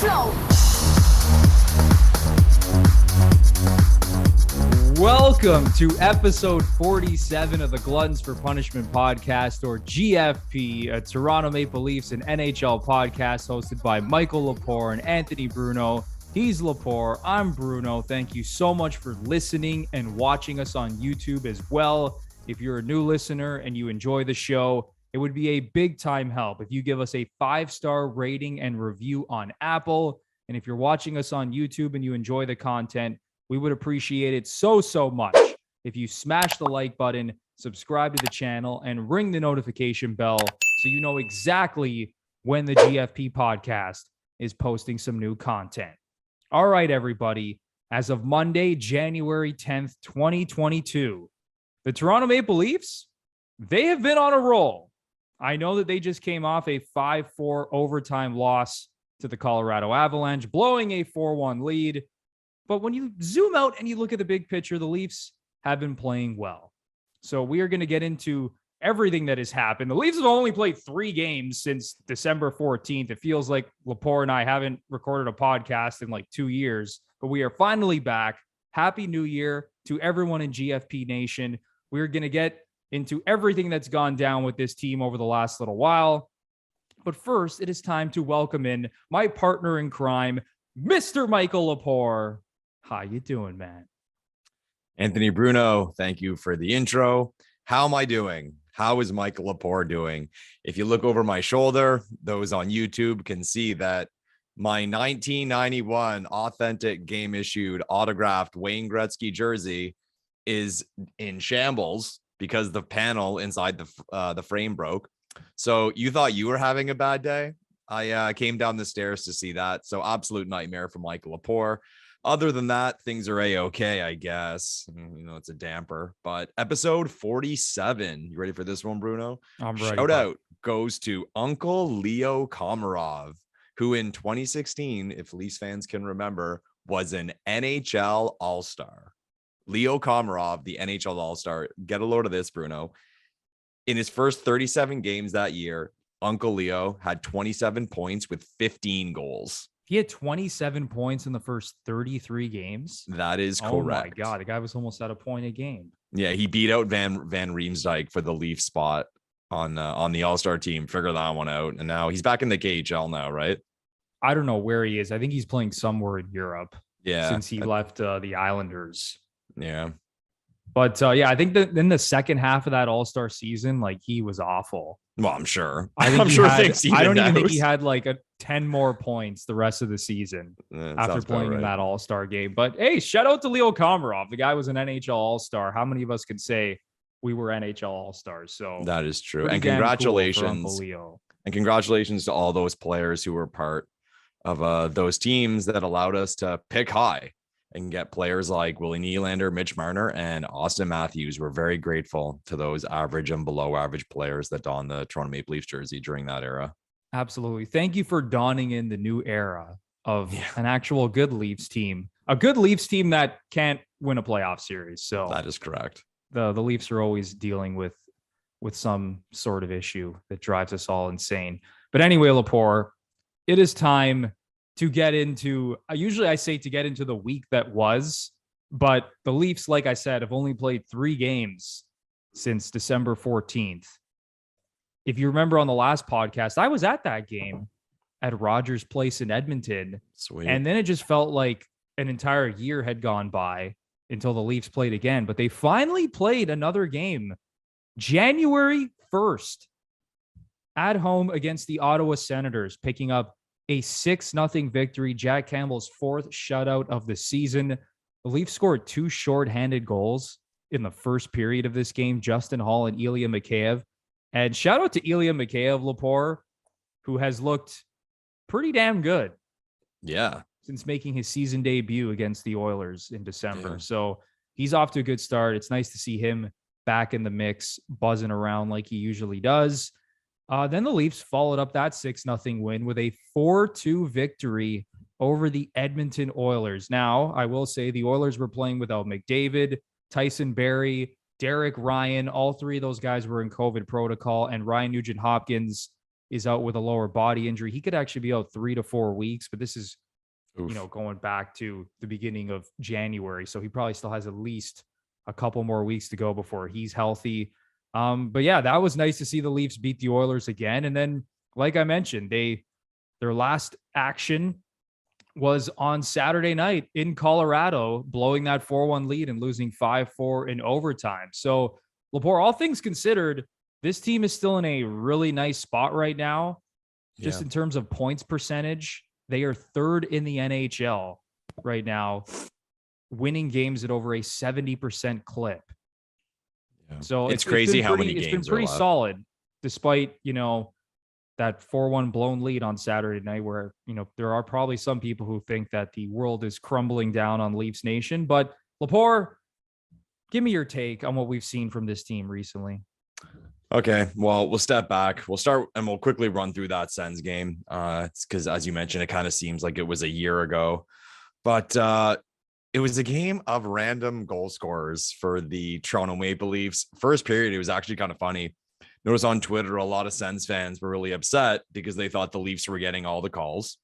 intro. Welcome to episode 47 of the Gluttons For Punishment Podcast, or GFP, a Toronto Maple Leafs and NHL podcast hosted by Michael Lepore and Anthony Bruno. He's Lepore, I'm Bruno. Thank you so much for listening and watching us on YouTube as well. If you're a new listener and you enjoy the show, it would be a big time help if you give us a 5-star rating and review on Apple. And if you're watching us on YouTube and you enjoy the content, we would appreciate it so much if you smash the like button, subscribe to the channel, and ring the notification bell so you know exactly when the GFP podcast is posting some new content. All right, everybody. As of Monday, January 10th, 2022, the Toronto Maple Leafs, they have been on a roll. I know that they just came off a 5-4 overtime loss to the Colorado Avalanche, blowing a 4-1 lead. But when you zoom out and you look at the big picture, the Leafs have been playing well. So we are going to get into everything that has happened. The Leafs have only played 3 games since December 14th. It feels like Lepore and I haven't recorded a podcast in like 2 years, but we are finally back. Happy New Year to everyone in GFP Nation. We're going to get into everything that's gone down with this team over the last little while. But first, it is time to welcome in my partner in crime, Mr. Michael Lepore. How you doing, man? Anthony Bruno, thank you for the intro. How am I doing? How is Michael Lepore doing? If you look over my shoulder, those on YouTube can see that my 1991 authentic game issued autographed Wayne Gretzky jersey is in shambles because the panel inside the frame broke. So you thought you were having a bad day? I came down the stairs to see that. So absolute nightmare for Michael Lepore. Other than that, things are a-okay, I guess. You know, it's a damper. But episode 47, you ready for this one, Bruno? I'm ready. Shout out goes to Uncle Leo Komarov, who in 2016, if Leafs fans can remember, was an NHL All-Star. Leo Komarov, the NHL All-Star. Get a load of this, Bruno. In his first 37 games that year, Uncle Leo had 27 points with 15 goals. He had 27 points in the first 33 games. That is correct. Oh my God, the guy was almost at a point a game. Yeah, he beat out Van Riemsdyk for the Leaf spot on the All-Star team. Figure that one out. And now he's back in the KHL now, right? I don't know where he is. I think he's playing somewhere in Europe. Yeah, since he left the Islanders. Yeah. But yeah, I think that in the second half of that All-Star season, like, he was awful. Well, I'm sure. I don't even think he had like 10 more points the rest of the season after playing in that All-Star game. But hey, shout out to Leo Komarov. The guy was an NHL All-Star. How many of us could say we were NHL All-Stars? So that is true. And congratulations. Cool Leo. And congratulations to all those players who were part of those teams that allowed us to pick high and get players like Willie Nylander, Mitch Marner, and Austin Matthews. We're very grateful to those average and below average players that donned the Toronto Maple Leafs jersey during that era. Absolutely. Thank you for donning in the new era of an actual good Leafs team. A good Leafs team that can't win a playoff series. So that is correct. The Leafs are always dealing with some sort of issue that drives us all insane. But anyway, Lepore, it is time to get into, usually I say to get into the week that was, but the Leafs, like I said, have only played 3 games since December 14th. If you remember on the last podcast, I was at that game at Rogers Place in Edmonton. Sweet. And then it just felt like an entire year had gone by until the Leafs played again. But they finally played another game January 1st at home against the Ottawa Senators, picking up a 6-0 victory. Jack Campbell's 4th shutout of the season. The Leafs scored 2 shorthanded goals in the first period of this game. Justin Hall and Ilya Mikheyev. And shout out to Ilya Mikheyev, Lepore, who has looked pretty damn good. Yeah. Since making his season debut against the Oilers in December. Yeah. So he's off to a good start. It's nice to see him back in the mix, buzzing around like he usually does. Then the Leafs followed up that 6-0 win with a 4-2 victory over the Edmonton Oilers. Now, I will say the Oilers were playing without McDavid, Tyson Barrie, Derek Ryan. All 3 of those guys were in COVID protocol, and Ryan Nugent-Hopkins is out with a lower body injury. He could actually be out 3 to 4 weeks, but this is, going back to the beginning of January. So he probably still has at least a couple more weeks to go before he's healthy. But yeah, that was nice to see the Leafs beat the Oilers again. And then, like I mentioned, their last action was on Saturday night in Colorado, blowing that 4-1 lead and losing 5-4 in overtime. So, Lepore, all things considered, this team is still in a really nice spot right now. Just in terms of points percentage, they are third in the NHL right now, winning games at over a 70% clip. Yeah. So it's crazy how many games it's been pretty solid, despite, that 4-1 blown lead on Saturday night, where, there are probably some people who think that the world is crumbling down on Leafs Nation. But Lepore, give me your take on what we've seen from this team recently. Okay, well, we'll step back. We'll start and we'll quickly run through that Sens game. It's because, as you mentioned, it kind of seems like it was a year ago, but it was a game of random goal scorers for the Toronto Maple Leafs. First period, it was actually kind of funny. Notice on Twitter, a lot of Sens fans were really upset because they thought the Leafs were getting all the calls.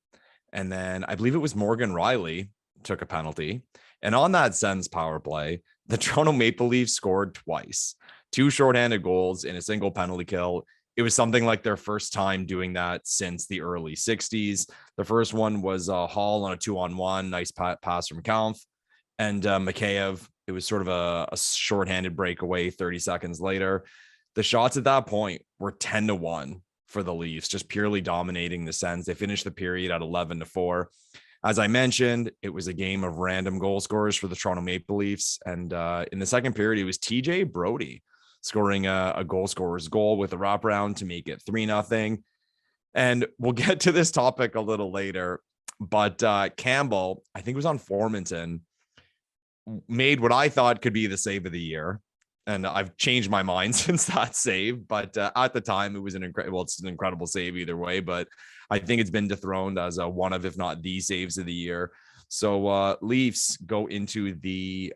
And then I believe it was Morgan Riley took a penalty. And on that Sens power play, the Toronto Maple Leafs scored twice, 2 shorthanded goals in a single penalty kill. It was something like their first time doing that since the early 60s. The first one was Hall on a 2-on-1, nice pass from Kampf. And Mikheyev, it was sort of a shorthanded breakaway 30 seconds later. The shots at that point were 10-1 for the Leafs, just purely dominating the Sens. They finished the period at 11-4. As I mentioned, it was a game of random goal scorers for the Toronto Maple Leafs. And in the second period, it was TJ Brodie scoring a goal scorer's goal with a wraparound to make it 3-0. And we'll get to this topic a little later. But Campbell, I think it was on Formanton, made what I thought could be the save of the year. And I've changed my mind since that save, but at the time it was it's an incredible save either way, but I think it's been dethroned as one of, if not the saves of the year. So Leafs go into the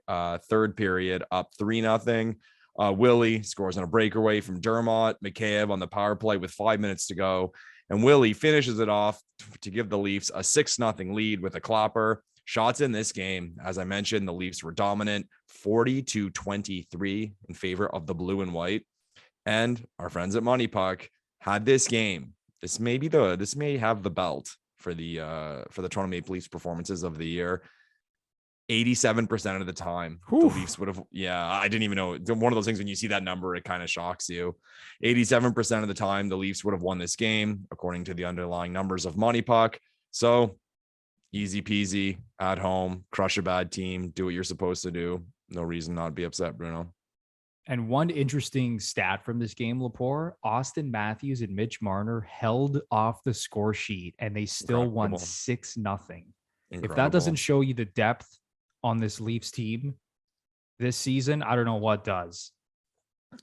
third period up 3-0. Willie scores on a breakaway from Dermott. Mikheyev on the power play with 5 minutes to go. And Willie finishes it off to give the Leafs a 6-0 lead with a clapper. Shots in this game, as I mentioned, the Leafs were dominant, 40-23 in favor of the blue and white. And our friends at Money Puck had this game. This may have the belt for the Toronto Maple Leafs performances of the year. 87% of the time, the Leafs would have. Yeah, I didn't even know. One of those things when you see that number, it kind of shocks you. 87% of the time, the Leafs would have won this game, according to the underlying numbers of Money Puck. So easy peasy at home, crush a bad team, do what you're supposed to do. No reason not to be upset, Bruno. And one interesting stat from this game, Lepore, Austin Matthews and Mitch Marner held off the score sheet and they still won 6-0. If that doesn't show you the depth on this Leafs team this season, I don't know what does.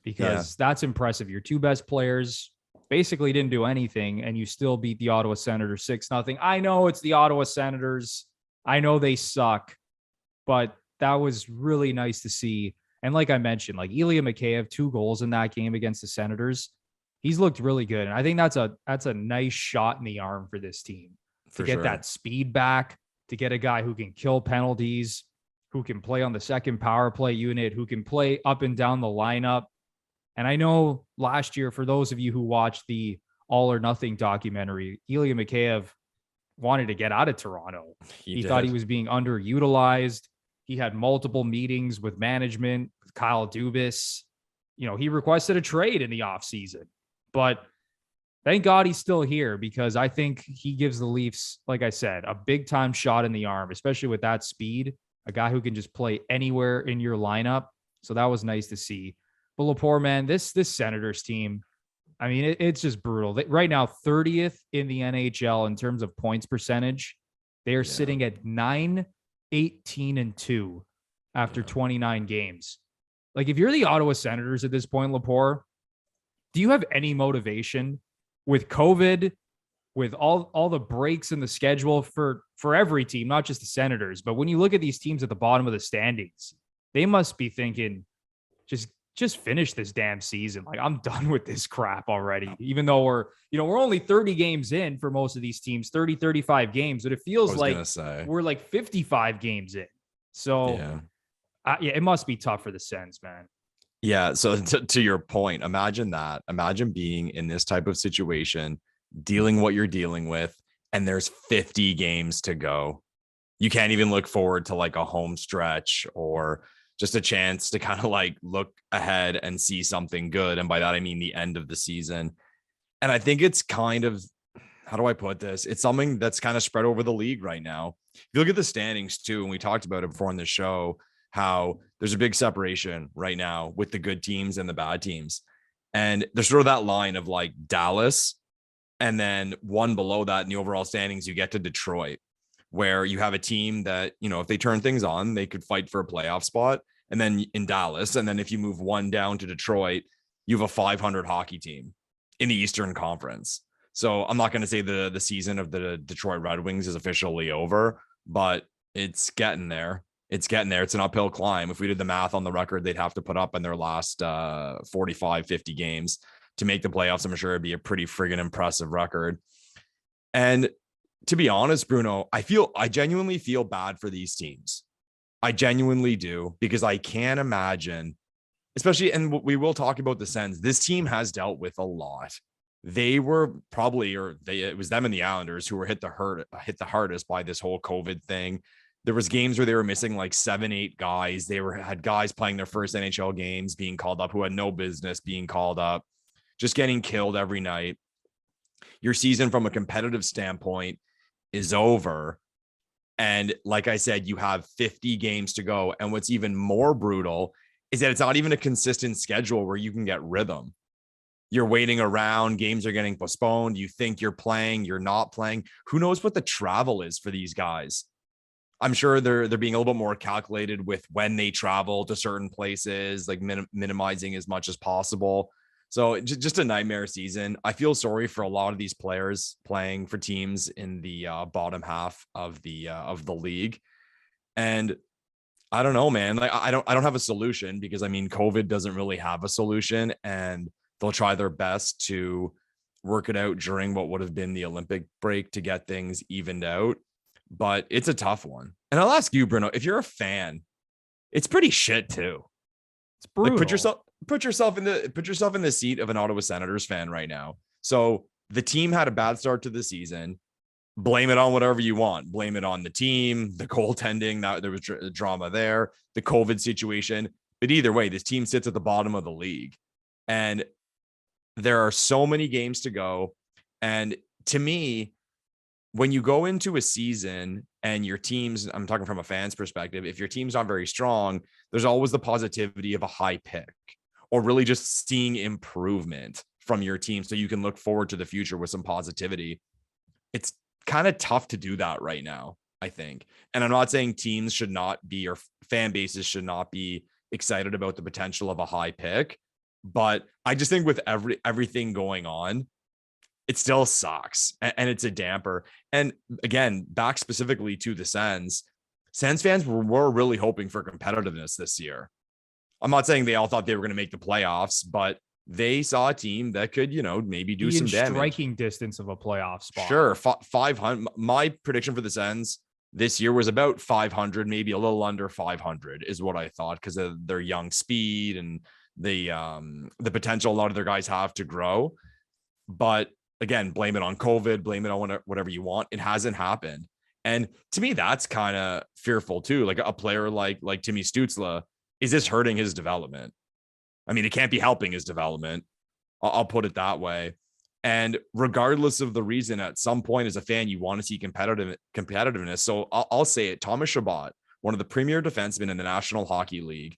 Because that's impressive. Your 2 best players basically didn't do anything, and you still beat the Ottawa Senators 6-0. I know it's the Ottawa Senators. I know they suck, but that was really nice to see. And like I mentioned, like Ilya Mikheyev, 2 goals in that game against the Senators. He's looked really good. And I think that's a nice shot in the arm for this team to get that speed back, to get a guy who can kill penalties, who can play on the second power play unit, who can play up and down the lineup. And I know last year, for those of you who watched the All or Nothing documentary, Ilya Mikheyev wanted to get out of Toronto. He thought he was being underutilized. He had multiple meetings with management, with Kyle Dubas. He requested a trade in the offseason. But thank God he's still here, because I think he gives the Leafs, like I said, a big-time shot in the arm, especially with that speed, a guy who can just play anywhere in your lineup. So that was nice to see. But Lepore, man, this Senators team, I mean, it's just brutal. Right now, 30th in the NHL in terms of points percentage. They are sitting at 9-18-2 after 29 games. Like, if you're the Ottawa Senators at this point, Lepore, do you have any motivation with COVID, with all the breaks in the schedule for every team, not just the Senators? But when you look at these teams at the bottom of the standings, they must be thinking, just just finish this damn season. Like, I'm done with this crap already, even though we're only 30 games in for most of these teams, 30, 35 games, but it feels like we're like 55 games in. So it must be tough for the Sens, man. Yeah. So to your point, imagine that. Imagine being in this type of situation, dealing what you're dealing with, and there's 50 games to go. You can't even look forward to like a home stretch or just a chance to kind of like look ahead and see something good. And by that, I mean the end of the season. And I think it's kind of, how do I put this? It's something that's kind of spread over the league right now. If you look at the standings too, and we talked about it before on the show, how there's a big separation right now with the good teams and the bad teams. And there's sort of that line of like Dallas, and then one below that in the overall standings, you get to Detroit, where you have a team that, if they turn things on, they could fight for a playoff spot. And then in Dallas, and then if you move one down to Detroit, you have a 500 hockey team in the Eastern Conference. So I'm not going to say the season of the Detroit Red Wings is officially over, but it's getting there. It's getting there. It's an uphill climb. If we did the math on the record they'd have to put up in their last 45, 50 games to make the playoffs, I'm sure it'd be a pretty friggin' impressive record. And to be honest, Bruno, I genuinely feel bad for these teams. I genuinely do, because I can't imagine, especially, and we will talk about the Sens, this team has dealt with a lot. They were probably, it was them and the Islanders who were hit the hardest by this whole COVID thing. There was games where they were missing like 7-8 guys. They had guys playing their first NHL games being called up who had no business being called up, just getting killed every night. Your season from a competitive standpoint is over. And like I said, you have 50 games to go. And what's even more brutal is that it's not even a consistent schedule where you can get rhythm. You're waiting around, games are getting postponed. You think you're playing, you're not playing. Who knows what the travel is for these guys? I'm sure they're being a little bit more calculated with when they travel to certain places, like minimizing as much as possible. So just a nightmare season. I feel sorry for a lot of these players playing for teams in the bottom half of the league. And I don't know, man. Like I don't have a solution, because I mean, COVID doesn't really have a solution, and they'll try their best to work it out during what would have been the Olympic break to get things evened out. But it's a tough one. And I'll ask you, Bruno, if you're a fan, it's pretty shit too. It's brutal. Like put yourself in the seat of an Ottawa Senators fan right now. So the team had a bad start to the season. Blame it on whatever you want. Blame it on the team, the goaltending, that there was drama there, the COVID situation. But either way, this team sits at the bottom of the league. And there are so many games to go. And to me, when you go into a season and your teams, I'm talking from a fan's perspective, if your team's not very strong, there's always the positivity of a high pick, or really just seeing improvement from your team so you can look forward to the future with some positivity. It's kind of tough to do that right now, I think. And I'm not saying teams should not be, or fan bases should not be excited about the potential of a high pick, but I just think with everything going on, it still sucks, and it's a damper. And again, back specifically to the Sens fans were really hoping for competitiveness this year. I'm not saying they all thought they were going to make the playoffs, but they saw a team that could, maybe do some damage. Striking distance of a playoff spot. Sure. 500. My prediction for the Sens this year was about 500, maybe a little under 500 is what I thought, because of their young speed and the potential a lot of their guys have to grow. But again, blame it on COVID, blame it on whatever you want. It hasn't happened. And to me, that's kind of fearful too. Like a player like Timmy Stützle, is this hurting his development? I mean, it can't be helping his development. I'll put it that way. And regardless of the reason, at some point as a fan, you want to see competitiveness. So I'll say it. Thomas Chabot, one of the premier defensemen in the National Hockey League,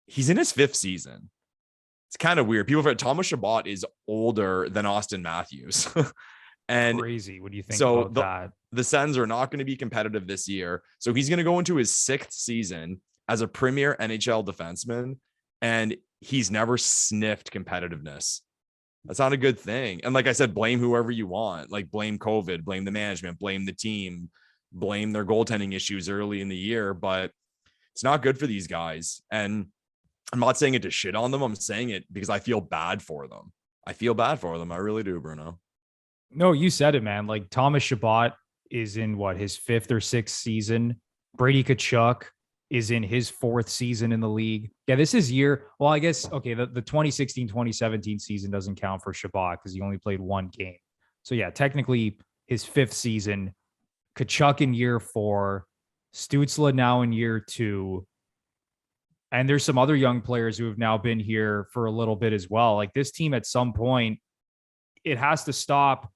he's in his 5th season. It's kind of weird. People forget Thomas Chabot is older than Austin Matthews. And crazy. What do you think about that? The Sens are not going to be competitive this year. So he's going to go into his 6th season as a premier NHL defenseman, and he's never sniffed competitiveness. That's not a good thing. And like I said, blame whoever you want. Like blame COVID, blame the management, blame the team, blame their goaltending issues early in the year, but it's not good for these guys. And I'm not saying it to shit on them. I'm saying it because I feel bad for them. I feel bad for them. I really do, Bruno. No, you said it, man. Like Thomas Chabot is in his 5th or 6th season. Brady Tkachuk is in his 4th season in the league. Yeah, this is year. Well, I guess, okay, the 2016-2017 season doesn't count for Chabot because he only played 1 game. So yeah, technically his 5th season. Tkachuk in year 4, Stützle now in year 2. And there's some other young players who have now been here for a little bit as well. Like this team at some point, it has to stop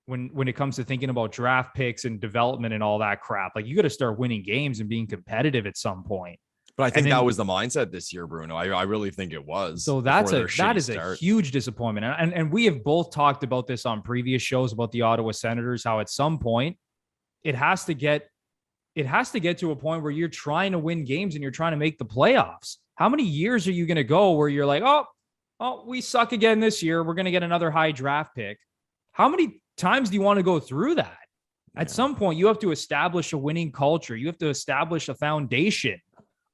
when it comes to thinking about draft picks and development and all that crap. Like you got to start winning games and being competitive at some point. But I think that was the mindset this year, Bruno. I really think it was. So that is a huge disappointment. And we have both talked about this on previous shows about the Ottawa Senators, how at some point it has to get to a point where you're trying to win games and you're trying to make the playoffs. How many years are you going to go where you're like, oh, we suck again this year. We're going to get another high draft pick. How many times do you want to go through that? At some point, you have to establish a winning culture. You have to establish a foundation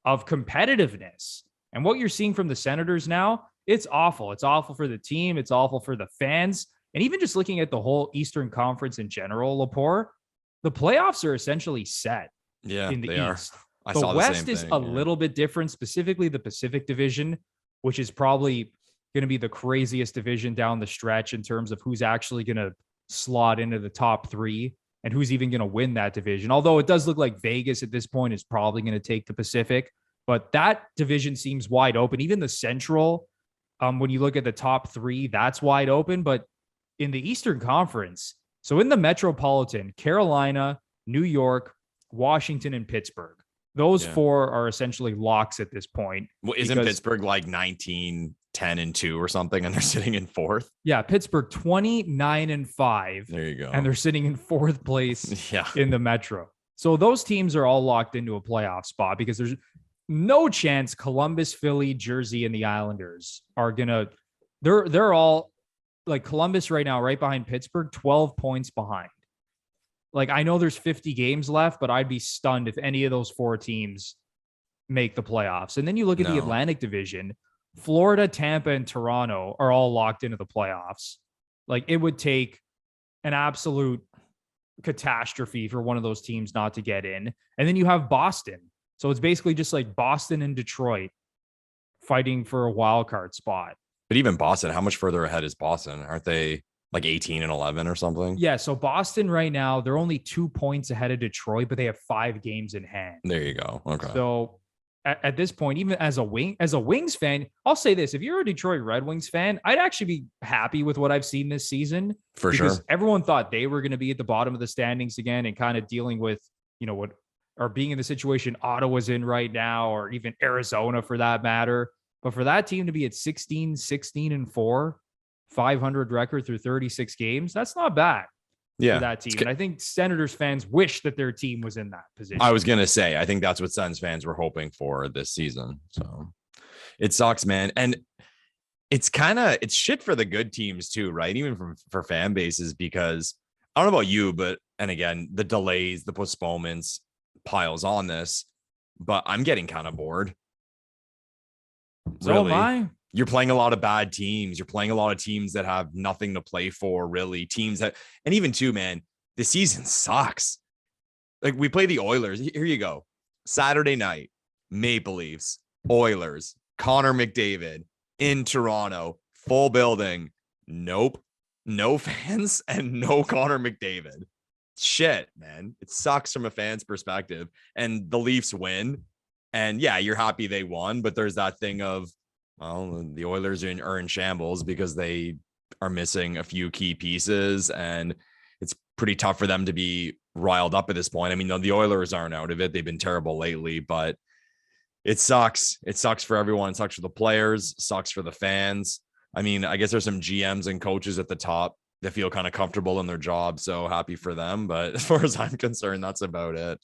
of competitiveness. And what you're seeing from the Senators now, it's awful. It's awful for the team. It's awful for the fans. And even just looking at the whole Eastern Conference in general, Lepore, the playoffs are essentially set in the East. The West is a little bit different, specifically the Pacific Division, which is probably going to be the craziest division down the stretch in terms of who's actually going to slot into the top 3 and who's even going to win that division. Although it does look like Vegas at this point is probably going to take the Pacific, but that division seems wide open. Even the Central, when you look at the top 3, that's wide open. But in the Eastern Conference, so in the Metropolitan, Carolina, New York, Washington, and Pittsburgh, those 4 are essentially locks at this point. Well, isn't Pittsburgh like 19-10-2 or something, and they're sitting in 4th? Yeah, Pittsburgh 29-5. There you go. And they're sitting in 4th place in the Metro. So those teams are all locked into a playoff spot because there's no chance Columbus, Philly, Jersey, and the Islanders are gonna. They're all like Columbus right now, right behind Pittsburgh, 12 points behind. Like I know there's 50 games left, but I'd be stunned if any of those 4 teams make the playoffs. And then you look at the Atlantic Division. Florida, Tampa, and Toronto are all locked into the playoffs. Like it would take an absolute catastrophe for one of those teams not to get in. And then you have Boston. So it's basically just like Boston and Detroit fighting for a wild card spot. But even Boston, how much further ahead is Boston? Aren't they like 18-11 or something? Yeah. So Boston right now, they're only 2 points ahead of Detroit, but they have 5 games in hand. There you go. Okay. So at this point, even as a Wings fan, I'll say this: if you're a Detroit Red Wings fan, I'd actually be happy with what I've seen this season. For sure. Because everyone thought they were going to be at the bottom of the standings again and kind of dealing with, or being in the situation Ottawa's in right now, or even Arizona for that matter. But for that team to be at 16-4, 500 record through 36 games, that's not bad. For that team. And I think Senators fans wish that their team was in that position. I was going to say, I think that's what Sens fans were hoping for this season. So it sucks, man. And it's shit for the good teams too, right? Even for fan bases, because I don't know about you, and again, the delays, the postponements piles on this, but I'm getting kind of bored. So am I. You're playing a lot of bad teams. You're playing a lot of teams that have nothing to play for, really. Teams that, and even too, man, the season sucks. Like we play the Oilers. Here you go. Saturday night, Maple Leafs, Oilers, Connor McDavid in Toronto, full building. Nope. No fans and no Connor McDavid. Shit, man. It sucks from a fan's perspective. And the Leafs win. And yeah, you're happy they won, but there's that thing of, well, the Oilers are in shambles because they are missing a few key pieces, and it's pretty tough for them to be riled up at this point. I mean, the Oilers aren't out of it. They've been terrible lately, but it sucks. It sucks for everyone. It sucks for the players, sucks for the fans. I mean, I guess there's some GMs and coaches at the top that feel kind of comfortable in their job, so happy for them. But as far as I'm concerned, that's about it.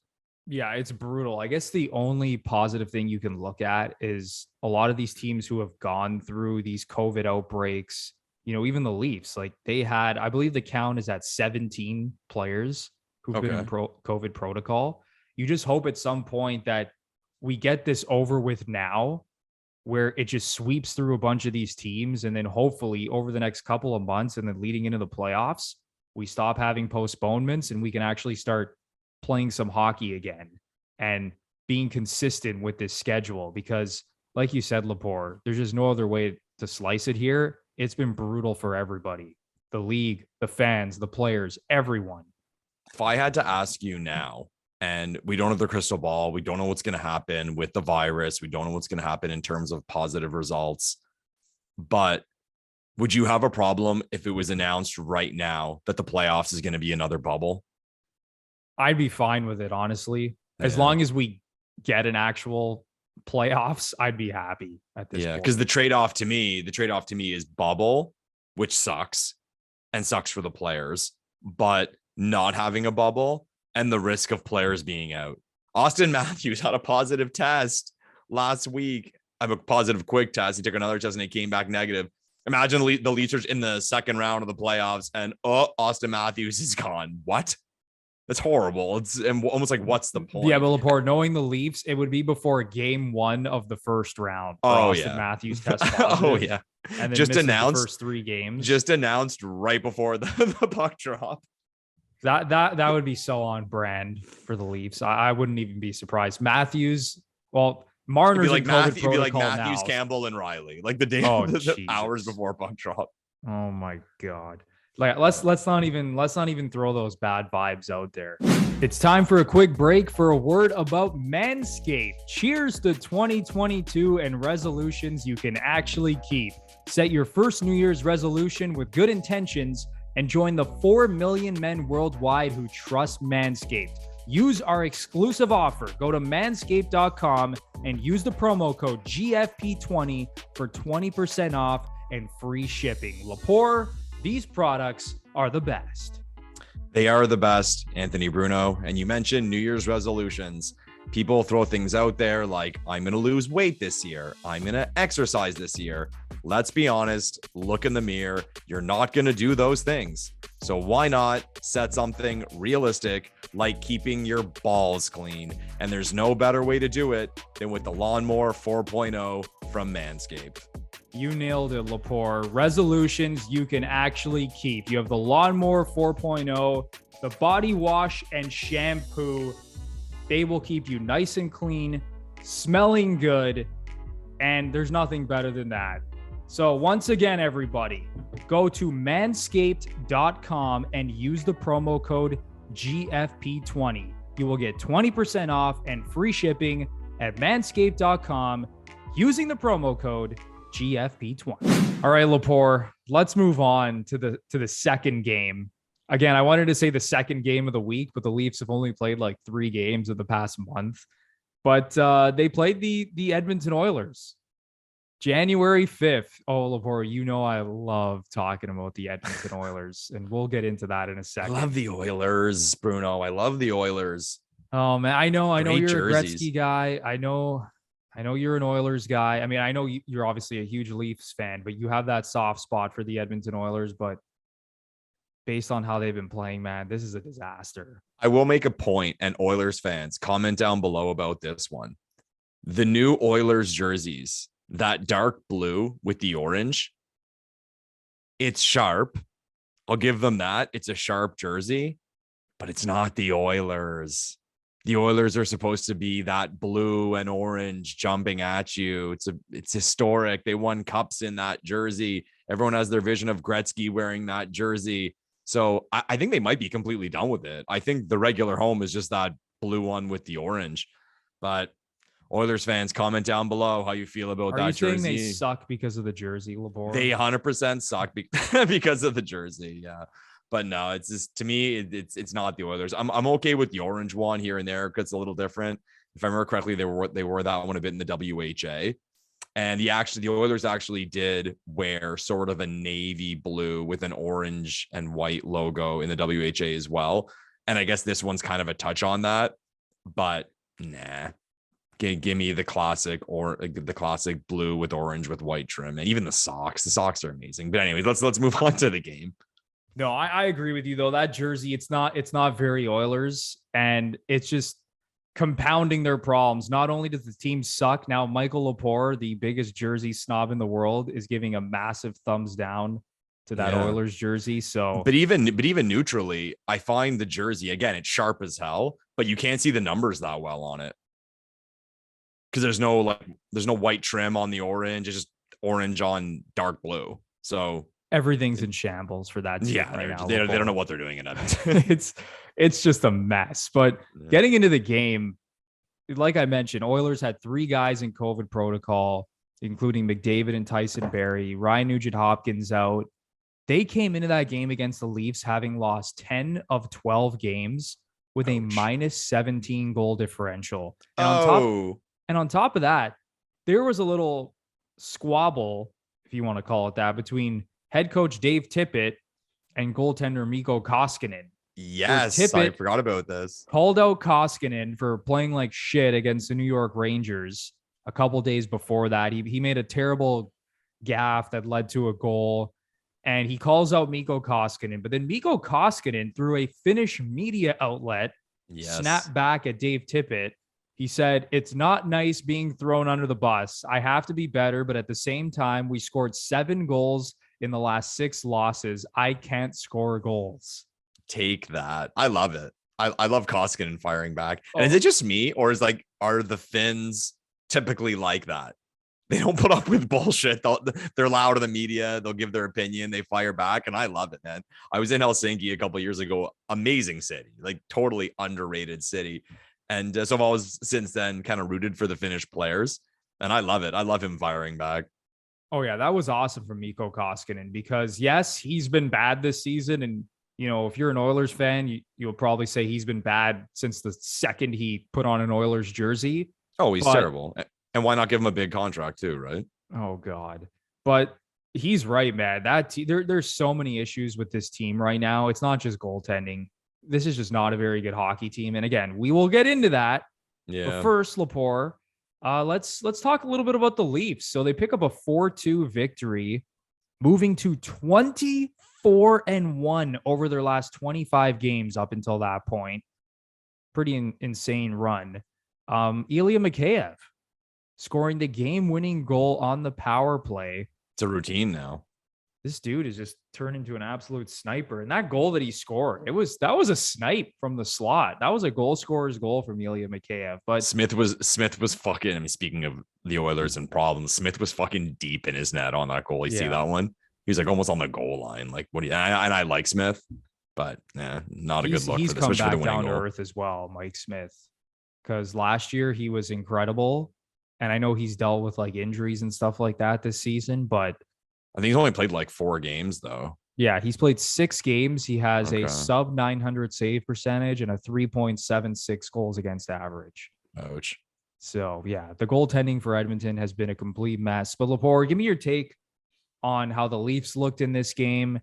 Yeah, it's brutal. I guess the only positive thing you can look at is a lot of these teams who have gone through these COVID outbreaks, even the Leafs, like they had, I believe the count is at 17 players who've been in COVID protocol. You just hope at some point that we get this over with now where it just sweeps through a bunch of these teams. And then hopefully over the next couple of months and then leading into the playoffs, we stop having postponements and we can actually start playing some hockey again and being consistent with this schedule. Because like you said, Lepore, there's just no other way to slice it here. It's been brutal for everybody, the league, the fans, the players, everyone. If I had to ask you now, and we don't have the crystal ball, we don't know what's going to happen with the virus, we don't know what's going to happen in terms of positive results, but would you have a problem if it was announced right now that the playoffs is going to be another bubble? I'd be fine with it, honestly. As long as we get an actual playoffs, I'd be happy at this point. Because the trade-off to me is bubble, which sucks and sucks for the players, but not having a bubble and the risk of players being out. Austin Matthews had a positive test last week. I have a positive quick test. He took another test and he came back negative. Imagine the Leafs in the second round of the playoffs and Austin Matthews is gone. What? That's horrible. It's almost like, what's the point? Yeah, but Lepore, knowing the Leafs, it would be before game 1 of the first round. Austin Matthews test positive. And then just announced the first 3 games. Just announced right before the puck drop. That would be so on brand for the Leafs. I wouldn't even be surprised. Matthews, well, Marner's it'd be like Matthews, now. Campbell, and Riley, like the day, the hours before puck drop. Oh my God. Like let's not even throw those bad vibes out there. It's time for a quick break for a word about MANSCAPED. Cheers to 2022 and resolutions you can actually keep. Set your first New Year's resolution with good intentions and join the 4 million men worldwide who trust MANSCAPED. Use our exclusive offer. Go to manscaped.com and use the promo code GFP20 for 20% off and free shipping. Lepore, these products are the best. They are the best, Anthony Bruno. And you mentioned New Year's resolutions. People throw things out there like, I'm going to lose weight this year. I'm going to exercise this year. Let's be honest, look in the mirror. You're not going to do those things. So why not set something realistic like keeping your balls clean? And there's no better way to do it than with the Lawnmower 4.0 from Manscaped. You nailed it, Lepore. Resolutions you can actually keep. You have the Lawnmower 4.0, the body wash and shampoo. They will keep you nice and clean, smelling good, and there's nothing better than that. So once again, everybody, go to manscaped.com and use the promo code GFP20. You will get 20% off and free shipping at manscaped.com using the promo code GFP20. All right, Lepore, let's move on to the second game. Again, I wanted to say the second game of the week, but the Leafs have only played like 3 games in the past month. But they played the Edmonton Oilers. January 5th. Oh, Lepore, you know I love talking about the Edmonton Oilers, and we'll get into that in a second. I love the Oilers, Bruno. I love the Oilers. Oh, man. I know you're jerseys. a Gretzky guy. I know you're an Oilers guy. I mean, I know you're obviously a huge Leafs fan, but you have that soft spot for the Edmonton Oilers. But based on how they've been playing, man, this is a disaster. I will make a point, and Oilers fans, comment down below about this one. The new Oilers jerseys, that dark blue with the orange, it's sharp. I'll give them that. It's a sharp jersey, but it's not the Oilers. The Oilers are supposed to be that blue and orange jumping at you. It's historic. They won cups in that jersey. Everyone has their vision of Gretzky wearing that jersey. So I think they might be completely done with it. I think the regular home is just that blue one with the orange. But Oilers fans, comment down below how you feel about that jersey. Are you saying they suck because of the jersey, Lepore? They 100% suck because of the jersey. Yeah. But no, it's just, to me, it's not the Oilers. I'm okay with the orange one here and there because it's a little different. If I remember correctly, they wore that one a bit in the WHA. And the Oilers actually did wear sort of a navy blue with an orange and white logo in the WHA as well. And I guess this one's kind of a touch on that, but nah. Give me the classic blue with orange with white trim, and even the socks. The socks are amazing. But anyways, let's move on to the game. No, I agree with you though. That jersey, it's not very Oilers, and it's just compounding their problems. Not only does the team suck, now Michael Lepore, the biggest jersey snob in the world, is giving a massive thumbs down to that Oilers jersey. So, but even neutrally, I find the jersey, again, it's sharp as hell, but you can't see the numbers that well on it because there's no white trim on the orange. It's just orange on dark blue. So everything's in shambles for that team right now. They don't know what they're doing in Edmonton. It's just a mess. But getting into the game, like I mentioned, Oilers had 3 guys in COVID protocol, including McDavid and Tyson Barrie. Ryan Nugent-Hopkins out. They came into that game against the Leafs having lost 10 of 12 games with a minus 17 goal differential. And on top of that, there was a little squabble, if you want to call it that, between head coach Dave Tippett and goaltender Mikko Koskinen. Yes, I forgot about this. Called out Koskinen for playing like shit against the New York Rangers a couple days before that. He made a terrible gaffe that led to a goal, and he calls out Mikko Koskinen. But then Mikko Koskinen, through a Finnish media outlet, snapped back at Dave Tippett. He said, "It's not nice being thrown under the bus. I have to be better, but at the same time, we scored 7 goals in the last 6 losses. I can't score goals." Take that. I love it. I love Koskinen firing back. And is it just me, or are the Finns typically like that? They don't put up with bullshit. They're loud in the media. They'll give their opinion. They fire back, and I love it, man. I was in Helsinki a couple of years ago. Amazing city, like totally underrated city. And so I've always since then kind of rooted for the Finnish players, and I love it. I love him firing back. Oh yeah, that was awesome from Mikko Koskinen because yes, he's been bad this season, and you know, if you're an Oilers fan, you'll probably say he's been bad since the second he put on an Oilers jersey. Oh, he's terrible. And why not give him a big contract too, right? Oh God. But he's right, man. There's so many issues with this team right now. It's not just goaltending. This is just not a very good hockey team. And again, we will get into that. Yeah. But first, Lepore, let's talk a little bit about the Leafs. So they pick up a 4-2 victory, moving to 24-1 over their last 25 games up until that point. Pretty insane run. Ilya Mikheyev scoring the game-winning goal on the power play. It's a routine now. This dude is just turned into an absolute sniper. And that goal that he scored, that was a snipe from the slot. That was a goal scorer's goal from Ilya Mikheyev. But Smith was fucking, I mean, speaking of the Oilers and problems, Smith was fucking deep in his net on that goal. You see that one? He was like almost on the goal line. Like, what do you, and I like Smith, but not a good look. He's for come back down to earth as well, Mike Smith, because last year he was incredible. And I know he's dealt with like injuries and stuff like that this season, but I think he's only played like 4 games though. Yeah, he's played 6 games. He has a sub 900 save percentage and a 3.76 goals against average. Ouch. So yeah, the goaltending for Edmonton has been a complete mess. But Lepore, give me your take on how the Leafs looked in this game.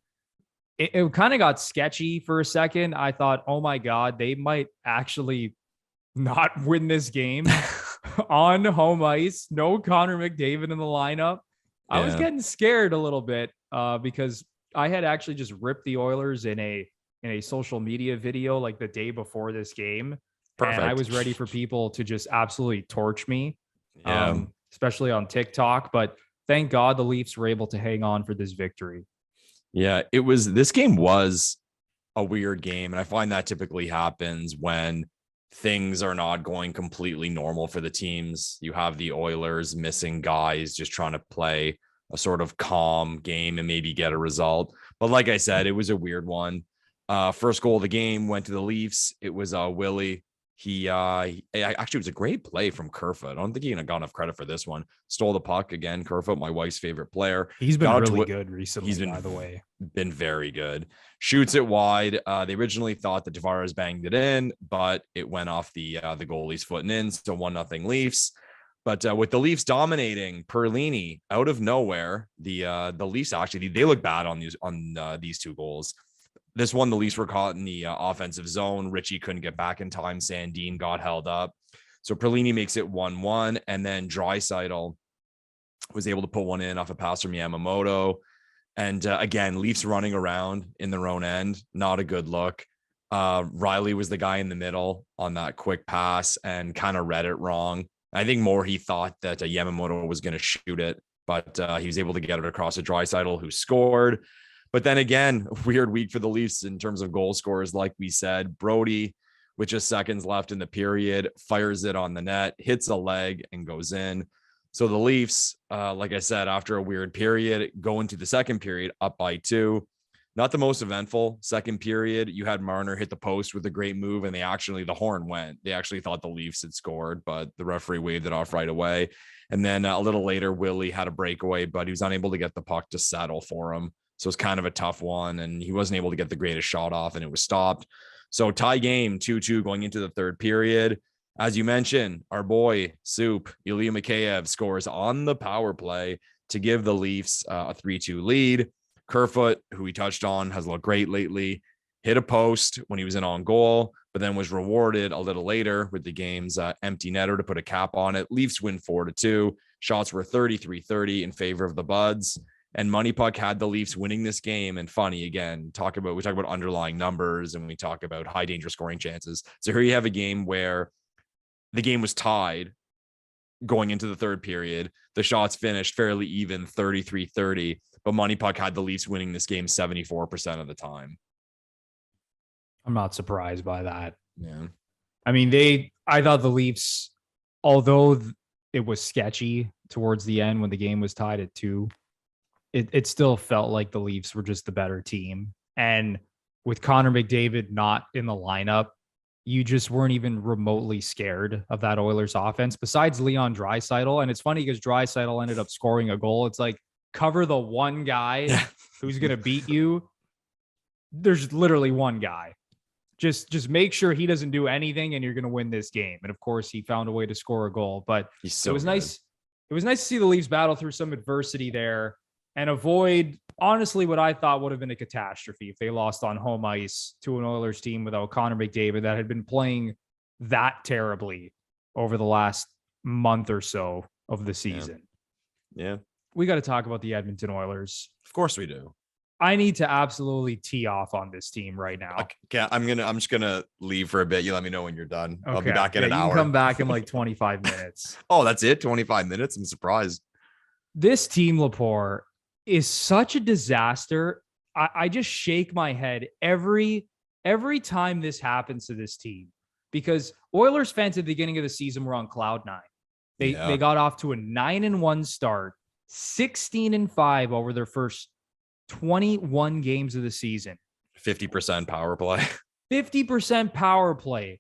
It kind of got sketchy for a second. I thought, oh my God, they might actually not win this game on home ice. No Connor McDavid in the lineup. Yeah. I was getting scared a little bit because I had actually just ripped the Oilers in a social media video like the day before this game. Perfect. And I was ready for people to just absolutely torch me, especially on TikTok. But thank God the Leafs were able to hang on for this victory. Yeah, this game was a weird game. And I find that typically happens when things are not going completely normal for the teams. You have the Oilers missing guys, just trying to play a sort of calm game and maybe get a result. But like I said, it was a weird one. First goal of the game went to the Leafs. It was Willie. He actually, it was a great play from Kerfoot. I don't think he got enough credit for this one. Stole the puck again. Kerfoot, my wife's favorite player. He's been really good recently. By the way, been very good. Shoots it wide. They originally thought that Tavares banged it in, but it went off the goalie's foot and in. So 1-0 Leafs. But with the Leafs dominating, Perlini out of nowhere, the Leafs actually they look bad on these 2 goals. This one, the Leafs were caught in the offensive zone. Richie couldn't get back in time. Sandin got held up. So Perlini makes it 1-1. And then Draisaitl was able to put one in off a pass from Yamamoto. And again, Leafs running around in their own end. Not a good look. Riley was the guy in the middle on that quick pass and kind of read it wrong. I think more he thought that Yamamoto was going to shoot it, but he was able to get it across to Draisaitl, who scored. But then again, weird week for the Leafs in terms of goal scorers. Like we said, Brody, with just seconds left in the period, fires it on the net, hits a leg and goes in. So the Leafs, like I said, after a weird period, go into the second period up by 2. Not the most eventful second period. You had Marner hit the post with a great move, and the horn went. They actually thought the Leafs had scored, but the referee waved it off right away. And then a little later, Willie had a breakaway, but he was unable to get the puck to settle for him. So it's kind of a tough one, and he wasn't able to get the greatest shot off, and it was stopped. So tie game 2-2 going into the third period. As you mentioned, our boy Soup, Ilya Mikheyev, scores on the power play to give the Leafs a 3-2 lead. Kerfoot, who we touched on, has looked great lately, hit a post when he was in on goal, but then was rewarded a little later with the game's empty netter to put a cap on it. Leafs win 4-2. Shots were 33-30 in favor of the Buds. And Money Puck had the Leafs winning this game. And funny, again, we talk about underlying numbers and we talk about high danger scoring chances. So here you have a game where the game was tied going into the third period. The shots finished fairly even, 33-30. But Money Puck had the Leafs winning this game 74% of the time. I'm not surprised by that. Yeah. I mean, I thought the Leafs, although it was sketchy towards the end when the game was tied at 2, it still felt like the Leafs were just the better team. And with Connor McDavid not in the lineup, you just weren't even remotely scared of that Oilers offense besides Leon Draisaitl. And it's funny because Draisaitl ended up scoring a goal. It's like, cover the one guy who's going to beat you. There's literally one guy. Just make sure he doesn't do anything and you're going to win this game. And of course he found a way to score a goal, but it was nice. It was nice to see the Leafs battle through some adversity there and avoid, honestly, what I thought would have been a catastrophe if they lost on home ice to an Oilers team without Connor McDavid that had been playing that terribly over the last month or so of the season. Yeah. We got to talk about the Edmonton Oilers. Of course we do. I need to absolutely tee off on this team right now. Okay, I'm just gonna leave for a bit. You let me know when you're done. Okay. I'll be back in an hour. You can come back in like 25 minutes. Oh, that's it? 25 minutes? I'm surprised. This team, Lepore, is such a disaster. I just shake my head every time this happens to this team because Oilers fans at the beginning of the season were on cloud 9. They got off to a 9-1 start, 16-5 over their first 21 games of the season. 50% power play. 50% power play.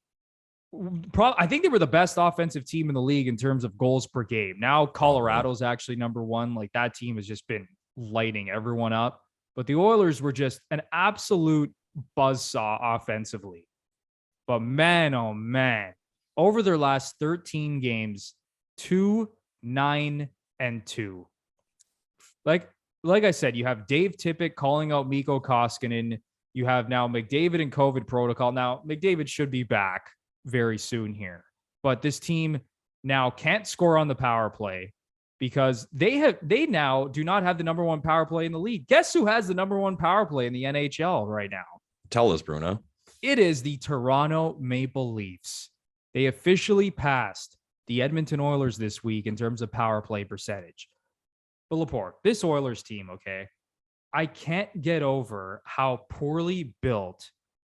I think they were the best offensive team in the league in terms of goals per game. Now Colorado's actually number 1. Like that team has just been lighting everyone up. But the Oilers were just an absolute buzzsaw offensively. But man, oh man, over their last 13 games, 2-9-2. Like I said, you have Dave Tippett calling out Mikko Koskinen. You have now McDavid in COVID protocol. Now, McDavid should be back very soon here. But this team now can't score on the power play because they now do not have the number 1 power play in the league. Guess who has the number 1 power play in the NHL right now? Tell us, Bruno. It is the Toronto Maple Leafs. They officially passed the Edmonton Oilers this week in terms of power play percentage. But Lepore, this Oilers team, okay, I can't get over how poorly built